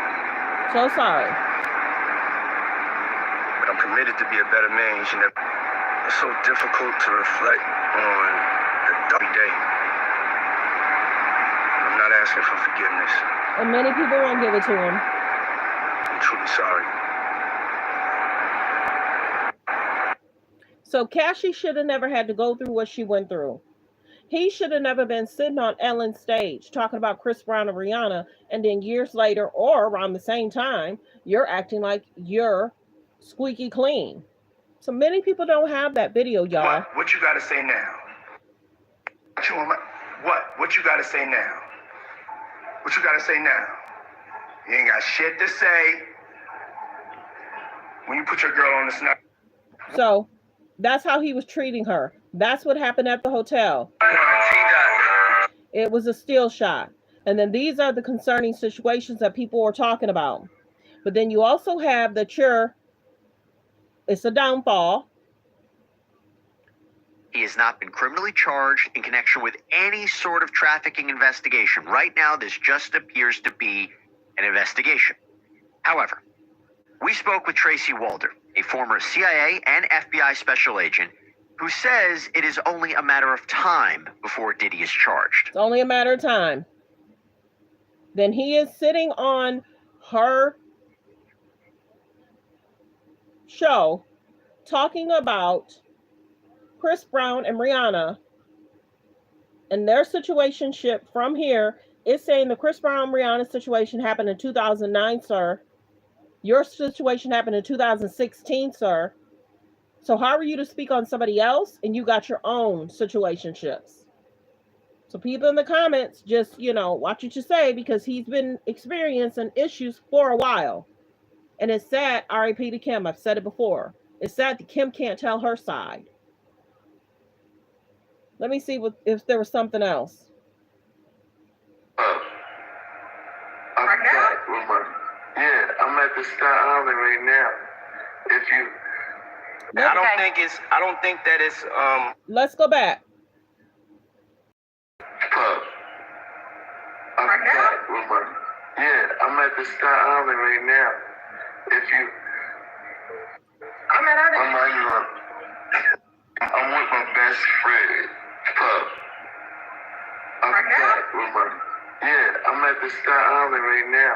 So sorry. But I'm committed to be a better man each and every day. It's so difficult to reflect on the dark day. I'm not asking for forgiveness. And many people won't give it to him. I'm truly sorry. So Cassie should have never had to go through what she went through. He should have never been sitting on Ellen's stage talking about Chris Brown and Rihanna, and then years later or around the same time, you're acting like you're squeaky clean. So many people don't have that video, y'all. What you got to say now? What you got to say now? What you got to say now? You ain't got shit to say when you put your girl on the snap. So that's how he was treating her. That's what happened at the hotel. It was a still shot. And then these are the concerning situations that people are talking about. But then you also have that it's a downfall. He has not been criminally charged in connection with any sort of trafficking investigation. Right now, this just appears to be an investigation. However, we spoke with Tracy Walder, a former CIA and FBI special agent, who says it is only a matter of time before Diddy is charged. It's only a matter of time. Then he is sitting on her show talking about Chris Brown and Rihanna and their situationship from here. Is saying the Chris Brown Rihanna situation happened in 2009, sir. Your situation happened in 2016, sir. So how are you to speak on somebody else and you got your own situationships? So people in the comments, just, watch what you say, because he's been experiencing issues for a while. And it's sad, RIP to Kim, I've said it before. It's sad that Kim can't tell her side. Let me see if there was something else. I'm at the Sky Island right now. I don't think that it's Let's go back. I'm at the Sky Island right now. I'm with my best friend, Pub. I'm at the Sky Island right now.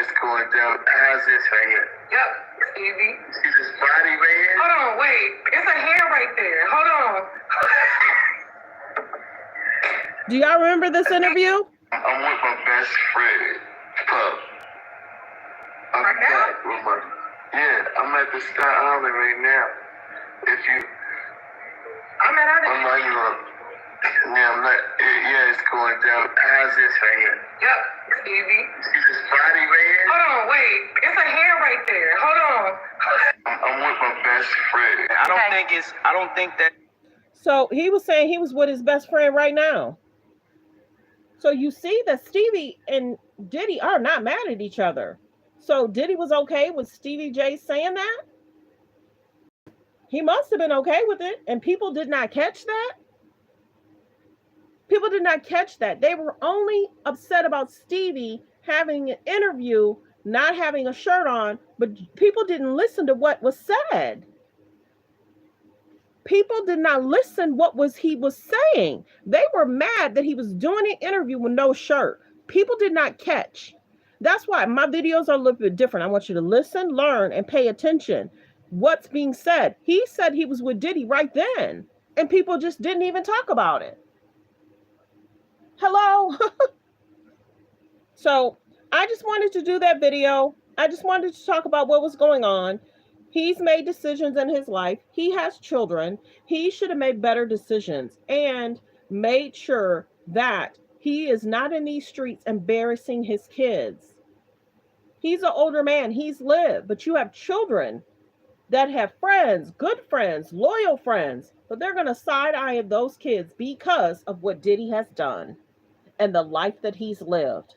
It's going down. How's this right here? Yep, Stevie. See this body right here? Hold on, wait. It's a hair right there. Hold on. Do y'all remember this interview? I'm with my best friend, Pub. I'm at the Sky Island right now. It's going down. How's this right here? Yep, Stevie. See this body right here? Hold on, wait. It's a hair right there. Hold on. I'm with my best friend. I don't think that. So he was saying he was with his best friend right now. So you see that Stevie and Diddy are not mad at each other. So Diddy was okay with Stevie J saying that? He must have been okay with it, and people did not catch that. People did not catch that. They were only upset about Stevie having an interview, not having a shirt on, but people didn't listen to what was said. People did not listen what he was saying. They were mad that he was doing an interview with no shirt. People did not catch. That's why my videos are a little bit different. I want you to listen, learn, and pay attention. What's being said? He said he was with Diddy right then, and people just didn't even talk about it. Hello? So I just wanted to do that video. I just wanted to talk about what was going on. He's made decisions in his life. He has children. He should have made better decisions and made sure that he is not in these streets embarrassing his kids. He's an older man. He's lived, but you have children that have friends, good friends, loyal friends, but they're going to side eye those kids because of what Diddy has done and the life that he's lived.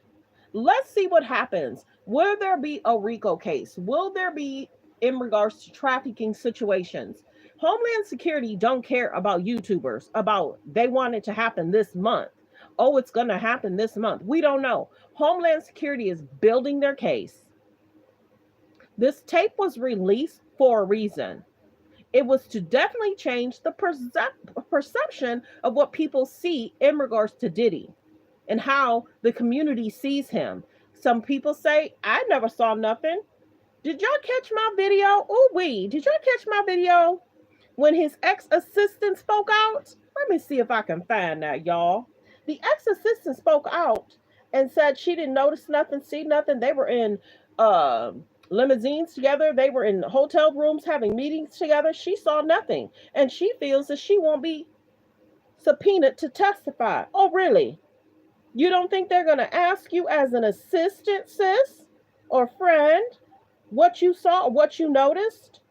Let's see what happens. Will there be a RICO case? Will there be in regards to trafficking situations? Homeland Security don't care about YouTubers, about they want it to happen this month. Oh, it's going to happen this month. We don't know. Homeland Security is building their case. This tape was released for a reason. It was to definitely change the perception of what people see in regards to Diddy and how the community sees him. Some people say, I never saw nothing. Did y'all catch my video? Did y'all catch my video when his ex-assistant spoke out? Let me see if I can find that, y'all. The ex-assistant spoke out and said she didn't notice nothing, see nothing. They were in limousines together. They were in hotel rooms having meetings together. She saw nothing. And she feels that she won't be subpoenaed to testify. Oh, really? You don't think they're going to ask you as an assistant, sis, or friend, what you saw or what you noticed?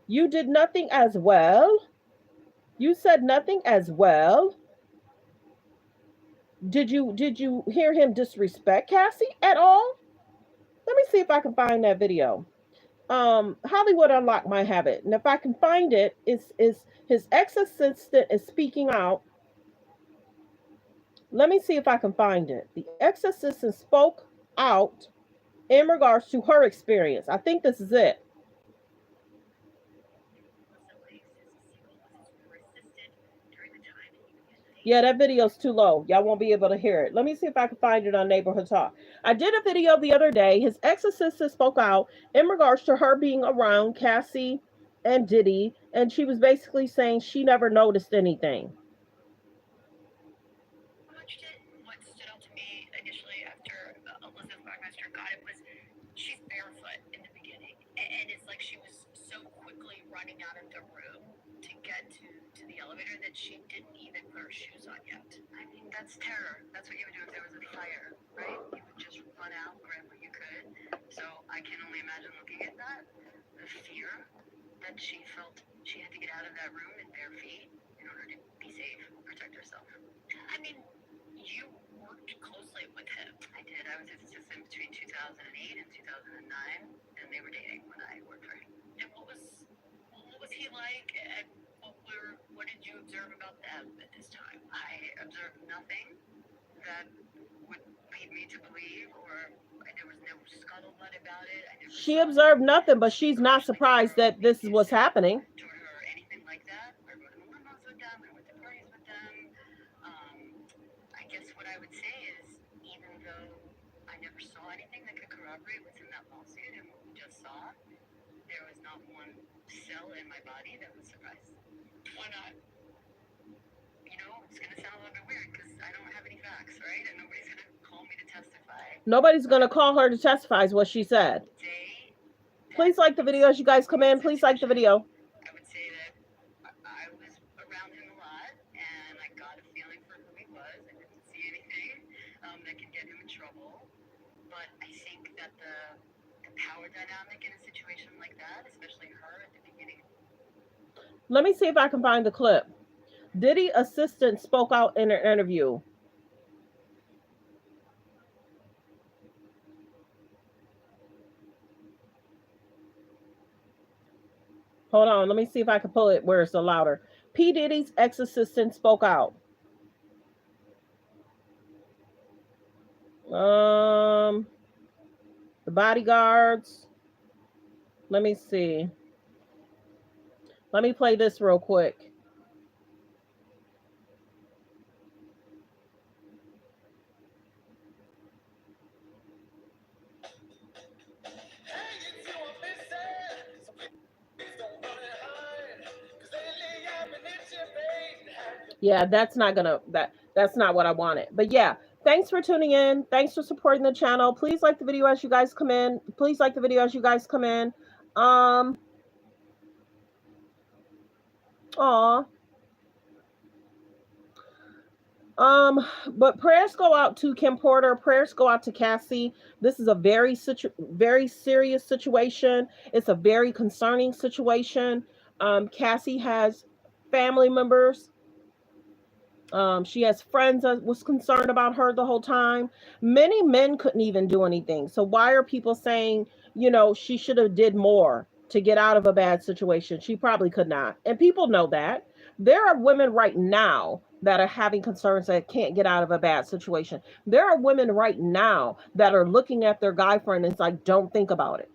You did nothing as well. You said nothing as well. Did you hear him disrespect Cassie at all? Let me see if I can find that video. Hollywood Unlocked might have it. And if I can find it, is his ex-assistant is speaking out. Let me see if I can find it. The ex-assistant spoke out in regards to her experience. I think this is it. Yeah, that video's too low. Y'all won't be able to hear it. Let me see if I can find it on Neighborhood Talk. I did a video the other day. His ex-assistant spoke out in regards to her being around Cassie and Diddy, and she was basically saying she never noticed anything. What stood out to me initially after Elizabeth Buckminster got it was she's barefoot in the beginning, and it's like she was so quickly running out of the room to get to the elevator that she didn't even put her shoes on yet. I mean, that's terror. That's what you would do if there was a fire, right? You would just run out, grab what you could. So I can only imagine looking at that, the fear that she felt she had to get out of that room in bare feet in order to be safe and protect herself. I mean, you worked closely with him. I did. I was his assistant between 2008 and 2009, and they were dating when I worked for him. And what was he like, and what did you observe about them at this time? I observed nothing that would lead me to believe, or there was no scuttlebutt about it. She observed nothing, but she's not surprised that this is what's happening. Or anything like that. I rode in the limos with them. I went to parties with them. I guess what I would say is, even though I never saw anything that could corroborate what's in that lawsuit and what we just saw, there was not one cell in my body that was surprised. Why not? You know, it's going to sound a little bit weird because I don't have any facts, right? And nobody's going to call me to testify. Nobody's going to call her to testify is what she said. Please like the video as you guys come in. Please like the video. I would say that I was around him a lot, and I got a feeling for who he was. I didn't see anything that could get him in trouble. But I think that the power dynamic in a situation like that, especially her at the beginning. Let me see if I can find the clip. Diddy assistant spoke out in an interview. Hold on, let me see if I can pull it where it's louder. P. Diddy's ex-assistant spoke out. The bodyguards. Let me see. Let me play this real quick. Yeah, that's not what I wanted. But yeah, thanks for tuning in. Thanks for supporting the channel. Please like the video as you guys come in. Please like the video as you guys come in. But prayers go out to Kim Porter. Prayers go out to Cassie. This is a very serious situation. It's a very concerning situation. Cassie has family members. She has friends that was concerned about her the whole time. Many men couldn't even do anything. So why are people saying, you know, she should have did more to get out of a bad situation? She probably could not. And people know that. There are women right now that are having concerns that can't get out of a bad situation. There are women right now that are looking at their guy friend and it's like, don't think about it.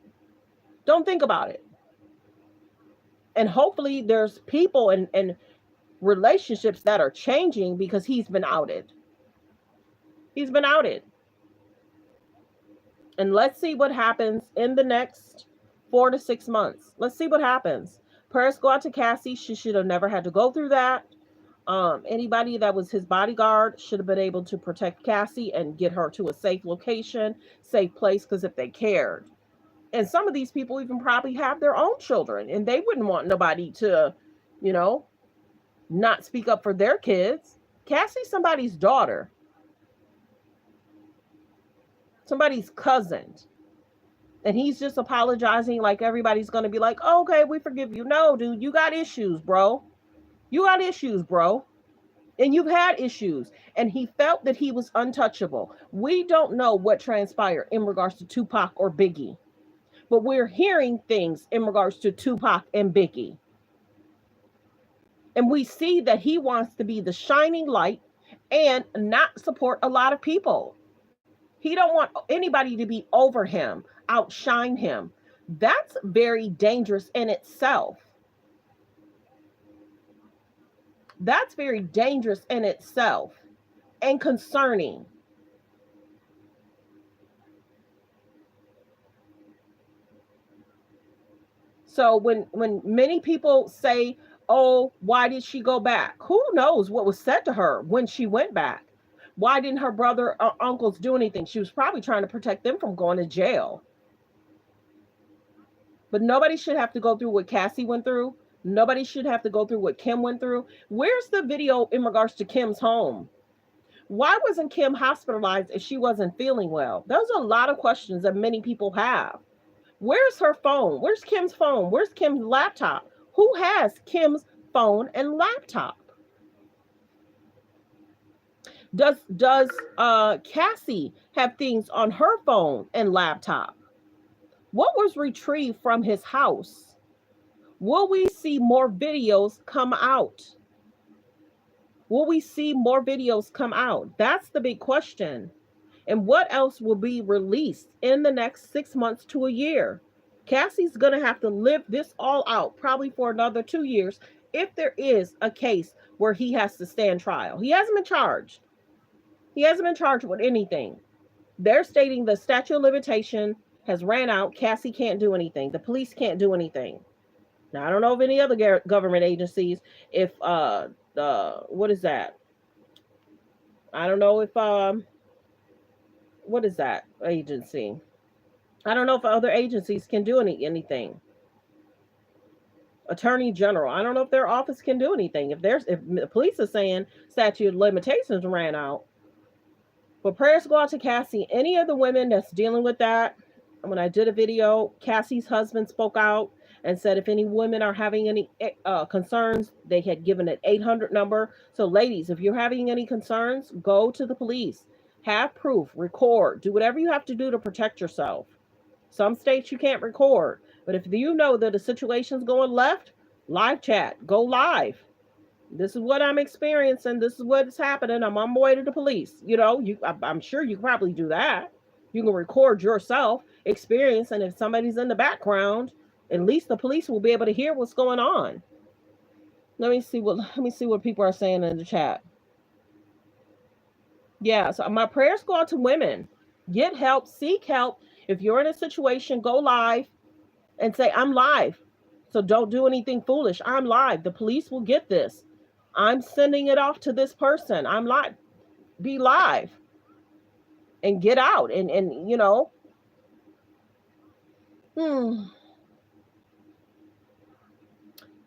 Don't think about it. And hopefully there's people and relationships that are changing because he's been outed. He's been outed. And let's see what happens in the next 4 to 6 months. Let's see what happens. Prayers go out to Cassie. She should have never had to go through that. Anybody that was his bodyguard should have been able to protect Cassie and get her to a safe location, safe place, because if they cared. And some of these people even probably have their own children, and they wouldn't want nobody to, you know, not speak up for their kids. Cassie's somebody's daughter, somebody's cousin. And he's just apologizing like everybody's going to be like, oh, okay, we forgive you. No, dude, you got issues, bro. You got issues, bro. And you've had issues. And he felt that he was untouchable. We don't know what transpired in regards to Tupac or Biggie. But we're hearing things in regards to Tupac and Biggie. And we see that he wants to be the shining light and not support a lot of people. He don't want anybody to be over him, outshine him. That's very dangerous in itself. That's very dangerous in itself and concerning. So when many people say, oh, why did she go back? Who knows what was said to her when she went back? Why didn't her brother or uncles do anything? She was probably trying to protect them from going to jail. But nobody should have to go through what Cassie went through. Nobody should have to go through what Kim went through. Where's the video in regards to Kim's home? Why wasn't Kim hospitalized if she wasn't feeling well? Those are a lot of questions that many people have. Where's her phone? Where's Kim's phone? Where's Kim's laptop? Who has Kim's phone and laptop? Does Cassie have things on her phone and laptop? What was retrieved from his house? Will we see more videos come out? Will we see more videos come out? That's the big question. And what else will be released in the next 6 months to a year? Cassie's going to have to live this all out, probably for another 2 years, if there is a case where he has to stand trial. He hasn't been charged. He hasn't been charged with anything. They're stating the statute of limitation has ran out. Cassie can't do anything. The police can't do anything. Now, I don't know of any other government agencies. If, what is that? I don't know if, what is that agency? I don't know if other agencies can do anything. Attorney General, I don't know if their office can do anything. If the police are saying statute of limitations ran out. But prayers go out to Cassie. Any of the women that's dealing with that, when I did a video, Cassie's husband spoke out and said if any women are having any concerns, they had given an 800 number. So ladies, if you're having any concerns, go to the police. Have proof, record, do whatever you have to do to protect yourself. Some states you can't record, but if you know that a situation's going left, live chat, go live. This is what I'm experiencing. This is what's happening. I'm on my way to the police. You know, I'm sure you can probably do that. You can record yourself experience, and if somebody's in the background, at least the police will be able to hear what's going on. Let me see what people are saying in the chat. Yeah, so my prayers go out to women. Get help, seek help. If you're in a situation, go live and say, I'm live. So don't do anything foolish. I'm live. The police will get this. I'm sending it off to this person. I'm live. Be live and get out. And you know,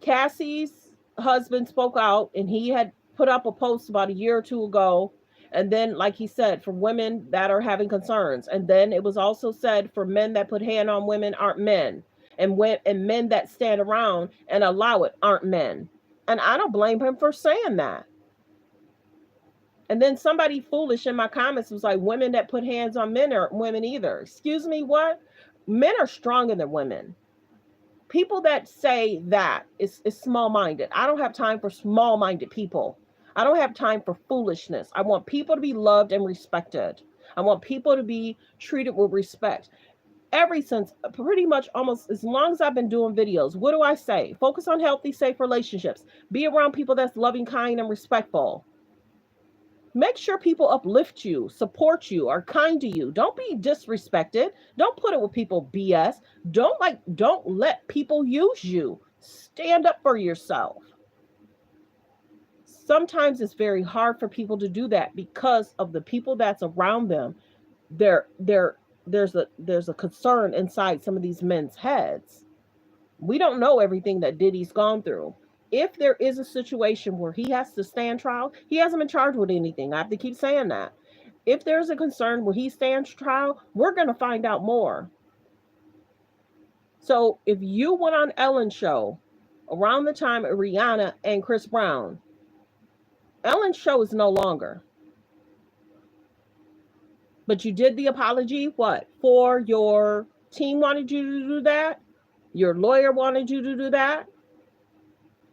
Cassie's husband spoke out, and he had put up a post about a year or two ago. And then, like he said, for women that are having concerns. And then it was also said for men that put hand on women aren't men. And men that stand around and allow it aren't men. And I don't blame him for saying that. And then somebody foolish in my comments was like, women that put hands on men aren't women either. Excuse me, what? Men are stronger than women. People that say that is small-minded. I don't have time for small-minded people. I don't have time for foolishness. I want people to be loved and respected. I want people to be treated with respect. Ever since pretty much almost as long as I've been doing videos, what do I say? Focus on healthy, safe relationships. Be around people that's loving, kind, and respectful. Make sure people uplift you, support you, are kind to you. Don't be disrespected. Don't put it with people BS. Don't let people use you. Stand up for yourself. Sometimes it's very hard for people to do that because of the people that's around them. There's a concern inside some of these men's heads. We don't know everything that Diddy's gone through. If there is a situation where he has to stand trial, he hasn't been charged with anything. I have to keep saying that. If there's a concern where he stands trial, we're going to find out more. So if you went on Ellen's show around the time of Rihanna and Chris Brown, Ellen's show is no longer. But you did the apology, what? For your team wanted you to do that? Your lawyer wanted you to do that?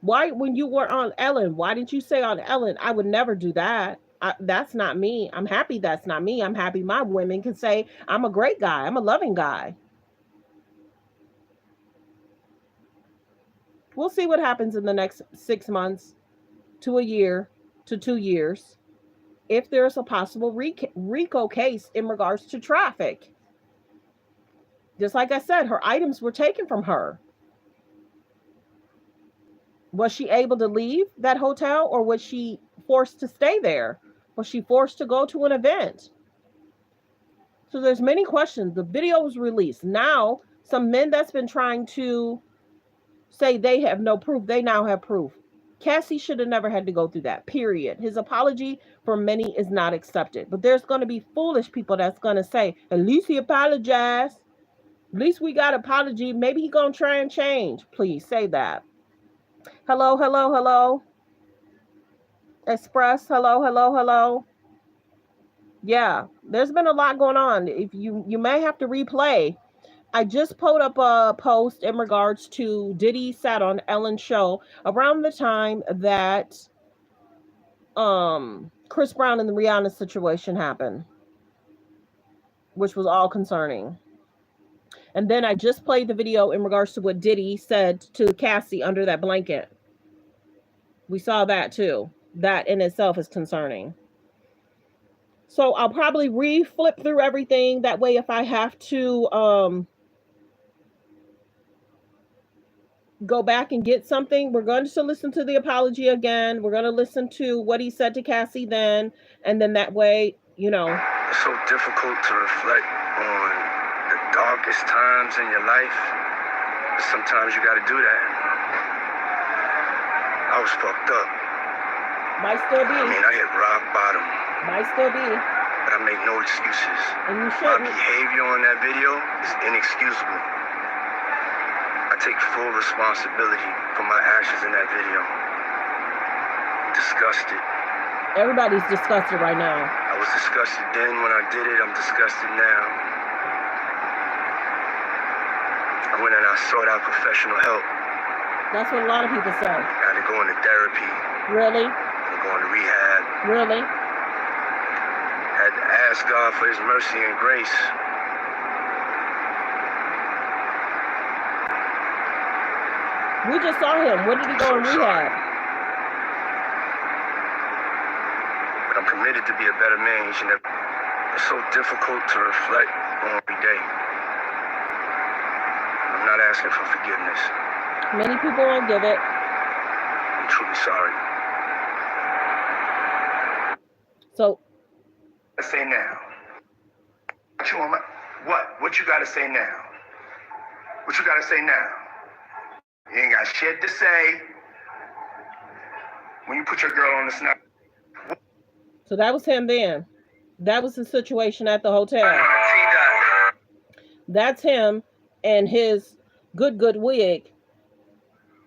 Why, when you were on Ellen, why didn't you say on Ellen, I would never do that? That's not me. I'm happy that's not me. I'm happy my women can say, I'm a great guy. I'm a loving guy. We'll see what happens in the next 6 months to a year to 2 years. If there's a possible RICO case in regards to traffic. Just like I said, her items were taken from her. Was she able to leave that hotel, or was she forced to stay there? Was she forced to go to an event? So there's many questions. The video was released. Now, some men that's been trying to say they have no proof, they now have proof. Cassie should have never had to go through that, period. His apology for many is not accepted. But there's going to be foolish people that's going to say, at least he apologized. At least we got an apology. Maybe he's going to try and change. Please say that. Hello, hello, hello. Express, hello, hello, hello. Yeah, there's been a lot going on. If you may have to replay. I just put up a post in regards to Diddy sat on Ellen's show around the time that Chris Brown and the Rihanna situation happened, which was all concerning. And then I just played the video in regards to what Diddy said to Cassie under that blanket. We saw that too. That in itself is concerning. So I'll probably re-flip through everything. That way, if I have to go back and get something, we're going to listen to the apology again. We're going to listen to what he said to Cassie then. And then that way, you know. It's so difficult to reflect on the darkest times in your life. But sometimes you got to do that. I was fucked up. Might still be. I mean, I hit rock bottom. Might still be. But I make no excuses. And you My shouldn't. behavior on that video is inexcusable. I take full responsibility for my actions in that video. Disgusted. Everybody's disgusted right now. I was disgusted then when I did it. I'm disgusted now. I went and I sought out professional help. That's what a lot of people say. I had to go into therapy. Really? I'm going to rehab. Really? Had to ask God for his mercy and grace. We just saw him. When did he go in rehab? But I'm committed to be a better man each and every day. It's so difficult to reflect on every day. I'm not asking for forgiveness. Many people won't give it. I'm truly sorry. So, Say now. What you gotta say now? What you gotta say now? You ain't got shit to say. When you put your girl on the snap. so that was him then. That was the situation at the hotel. That's him and his good wig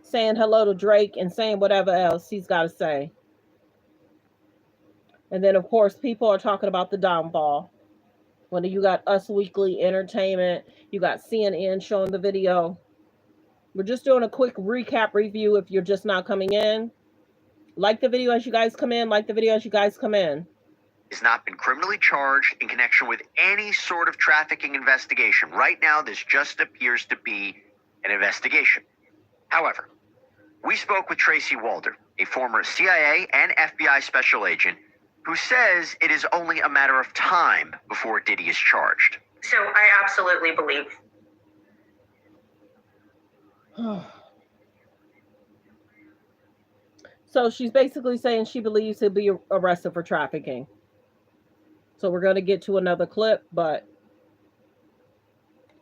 saying hello to Drake and saying whatever else he's got to say. And then, of course, people are talking about the downfall. When you got Us Weekly Entertainment, you got CNN showing the video. We're just doing a quick recap review if you're just not coming in. Like the video as you guys come in. Like the video as you guys come in. Has not been criminally charged in connection with any sort of trafficking investigation. Right now, this just appears to be an investigation. However, we spoke with Tracy Walder, a former CIA and FBI special agent, who says it is only a matter of time before Diddy is charged. So I absolutely believe. So she's basically saying she believes he'll be arrested for trafficking. So we're going to get to another clip, but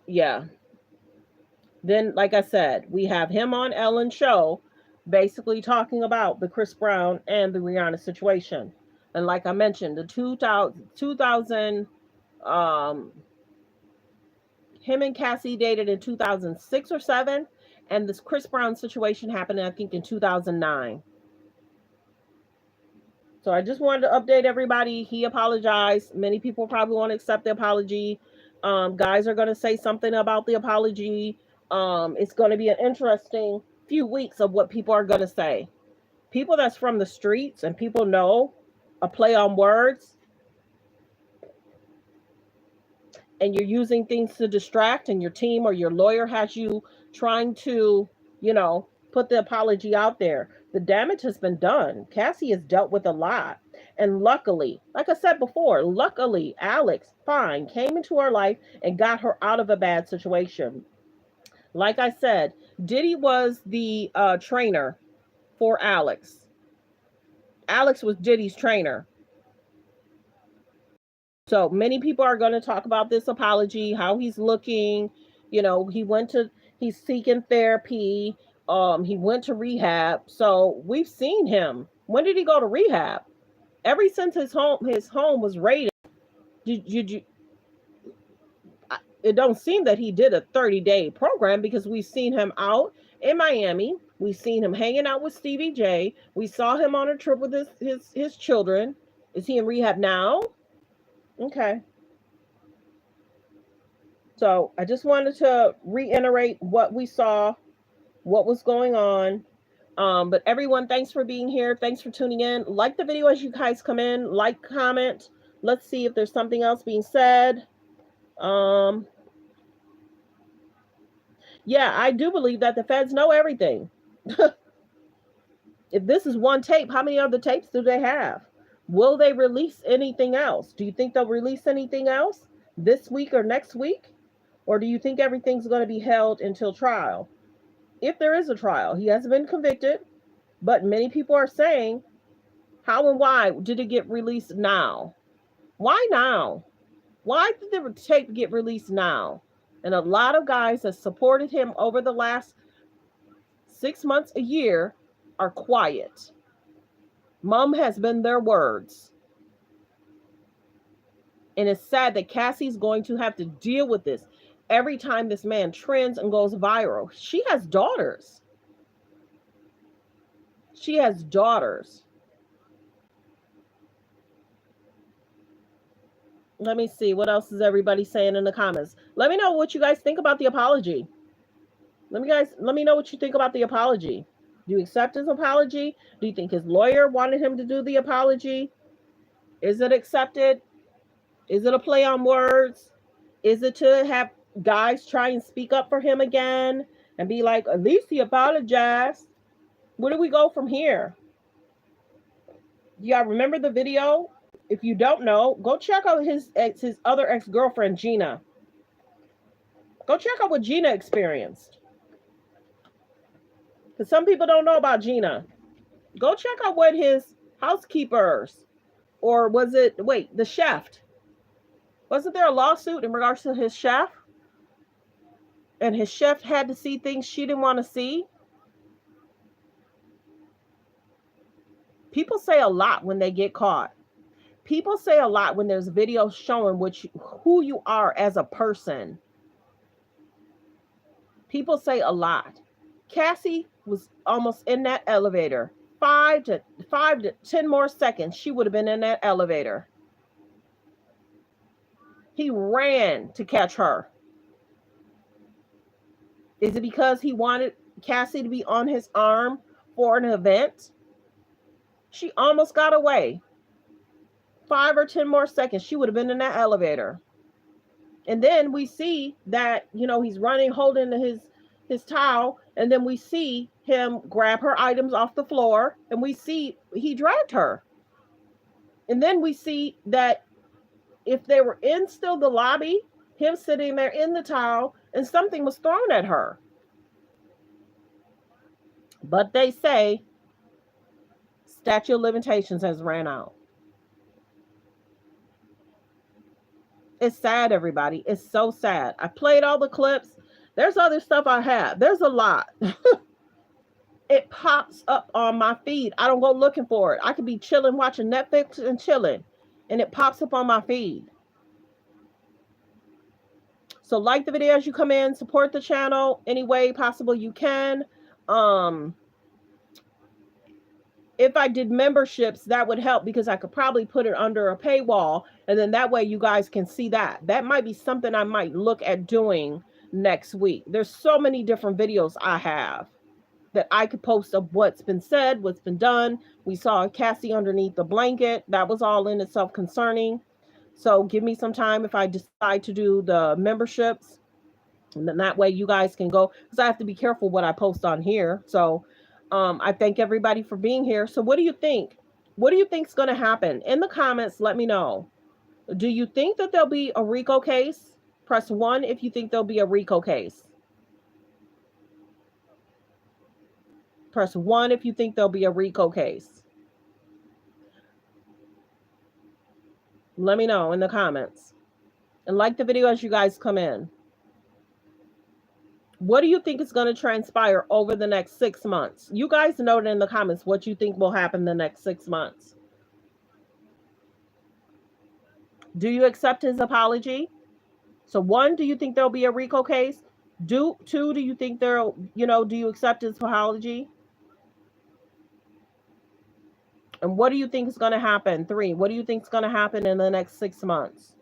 yeah. Then, like I said, we have him on Ellen's show basically talking about the Chris Brown and the Rihanna situation. And like I mentioned, the 2000 him and Cassie dated in 2006 or 7, and this Chris Brown situation happened, I think, in 2009. So I just wanted to update everybody. He apologized. Many people probably won't accept the apology. Guys are going to say something about the apology. It's going to be an interesting few weeks of what people are going to say. People that's from the streets and people know a play on words, and you're using things to distract, and your team or your lawyer has you trying to, put the apology out there. The damage has been done. Cassie has dealt with a lot. And luckily, like I said before, Alex, fine, came into her life and got her out of a bad situation. Like I said, Diddy was the trainer for Alex. Alex was Diddy's trainer. So many people are going to talk about this apology, how he's looking. He's seeking therapy. He went to rehab. So we've seen him. When did he go to rehab? Ever since his home was raided. It don't seem that he did a 30-day program, because we've seen him out in Miami. We've seen him hanging out with Stevie J. We saw him on a trip with his children. Is he in rehab now? Okay. So I just wanted to reiterate what we saw, what was going on. But everyone, thanks for being here. Thanks for tuning in. Like the video as you guys come in. Like, comment. Let's see if there's something else being said. Yeah, I do believe that the feds know everything. If this is one tape, how many other tapes do they have? Will they release anything else? Do you think they'll release anything else this week or next week? Or do you think everything's going to be held until trial? If there is a trial, he hasn't been convicted, but many people are saying, how and why did it get released now? Why now? Why did the tape get released now? And a lot of guys that supported him over the last 6 months, a year, are quiet. Mom has been their words. And it's sad that Cassie's going to have to deal with this every time this man trends and goes viral. She has daughters. She has daughters. Let me see. What else is everybody saying in the comments? Let me know what you guys think about the apology. Let me know what you think about the apology. Do you accept his apology? Do you think his lawyer wanted him to do the apology? Is it accepted? Is it a play on words? Is it to have guys try and speak up for him again and be like, at least he apologized? Where do we go from here? Y'all remember the video? If you don't know, go check out his other ex-girlfriend, Gina. Go check out what Gina experienced. Because some people don't know about Gina. Go check out what his housekeepers, or was it, the chef. Wasn't there a lawsuit in regards to his chef? And his chef had to see things she didn't want to see? People say a lot when they get caught. People say a lot when there's videos showing who you are as a person. People say a lot. Cassie was almost in that elevator. 5 to 10 more seconds, she would have been in that elevator. He ran to catch her. Is it because he wanted Cassie to be on his arm for an event? She almost got away. 5 or 10 more seconds, she would have been in that elevator. And then we see that, he's running, holding his towel, and then we see him grab her items off the floor, and we see he dragged her. And then we see that if they were in still the lobby, him sitting there in the towel, and something was thrown at her. But they say statute of limitations has ran out. It's sad, everybody. It's so sad. I played all the clips. There's other stuff I have. There's a lot. It pops up on my feed. I don't go looking for it. I could be chilling, watching Netflix and chilling, and it pops up on my feed. So like the video as you come in, support the channel any way possible you can. If I did memberships, that would help because I could probably put it under a paywall, and then that way you guys can see that. That might be something I might look at doing next week. There's so many different videos I have that I could post of what's been said, what's been done. We saw Cassie underneath the blanket. That was all in itself concerning. So give me some time if I decide to do the memberships. And then that way you guys can go, because I have to be careful what I post on here. So I thank everybody for being here. So what do you think? What do you think is going to happen? In the comments, let me know. Do you think that there'll be a RICO case? Press 1 if you think there'll be a RICO case. Press 1 if you think there'll be a RICO case. Let me know in the comments. And like the video as you guys come in. What do you think is going to transpire over the next 6 months? You guys note in the comments what you think will happen the next 6 months. Do you accept his apology? So 1, do you think there'll be a RICO case? 2, do you think do you accept his apology? And what do you think is going to happen? 3, what do you think is going to happen in the next 6 months?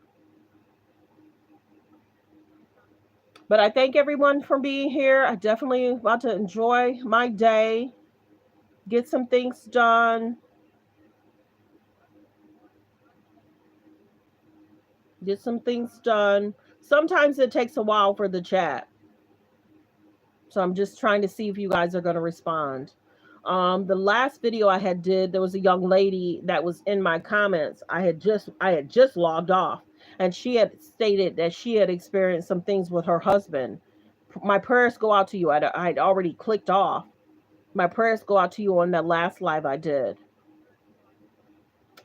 But I thank everyone for being here. I definitely want to enjoy my day, get some things done. Get some things done. Sometimes it takes a while for the chat. So I'm just trying to see if you guys are going to respond. The last video I had there was a young lady that was in my comments. I had just logged off, and she had stated that she had experienced some things with her husband. My prayers go out to you. I'd already clicked off. My prayers go out to you on that last live I did.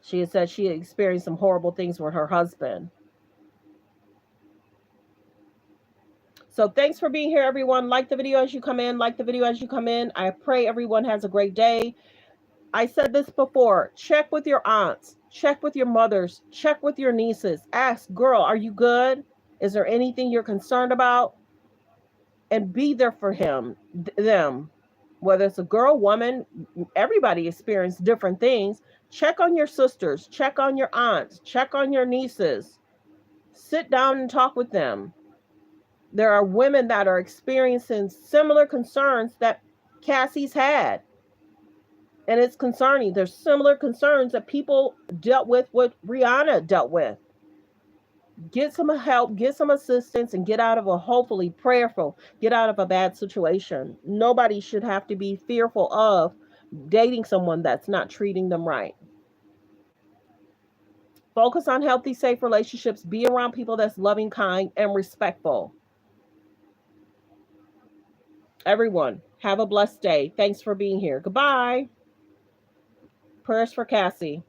She had said she had experienced some horrible things with her husband. So thanks for being here, everyone. Like the video as you come in. Like the video as you come in. I pray everyone has a great day. I said this before. Check with your aunts. Check with your mothers. Check with your nieces. Ask, girl, are you good? Is there anything you're concerned about? And be there for them. Whether it's a girl, woman, everybody experiences different things. Check on your sisters. Check on your aunts. Check on your nieces. Sit down and talk with them. There are women that are experiencing similar concerns that Cassie's had. And it's concerning. There's similar concerns that people dealt with what Rihanna dealt with. Get some help, get some assistance, and get out of hopefully prayerful, get out of a bad situation. Nobody should have to be fearful of dating someone that's not treating them right. Focus on healthy, safe relationships. Be around people that's loving, kind, and respectful. Everyone, have a blessed day. Thanks for being here. Goodbye. Prayers for Cassie.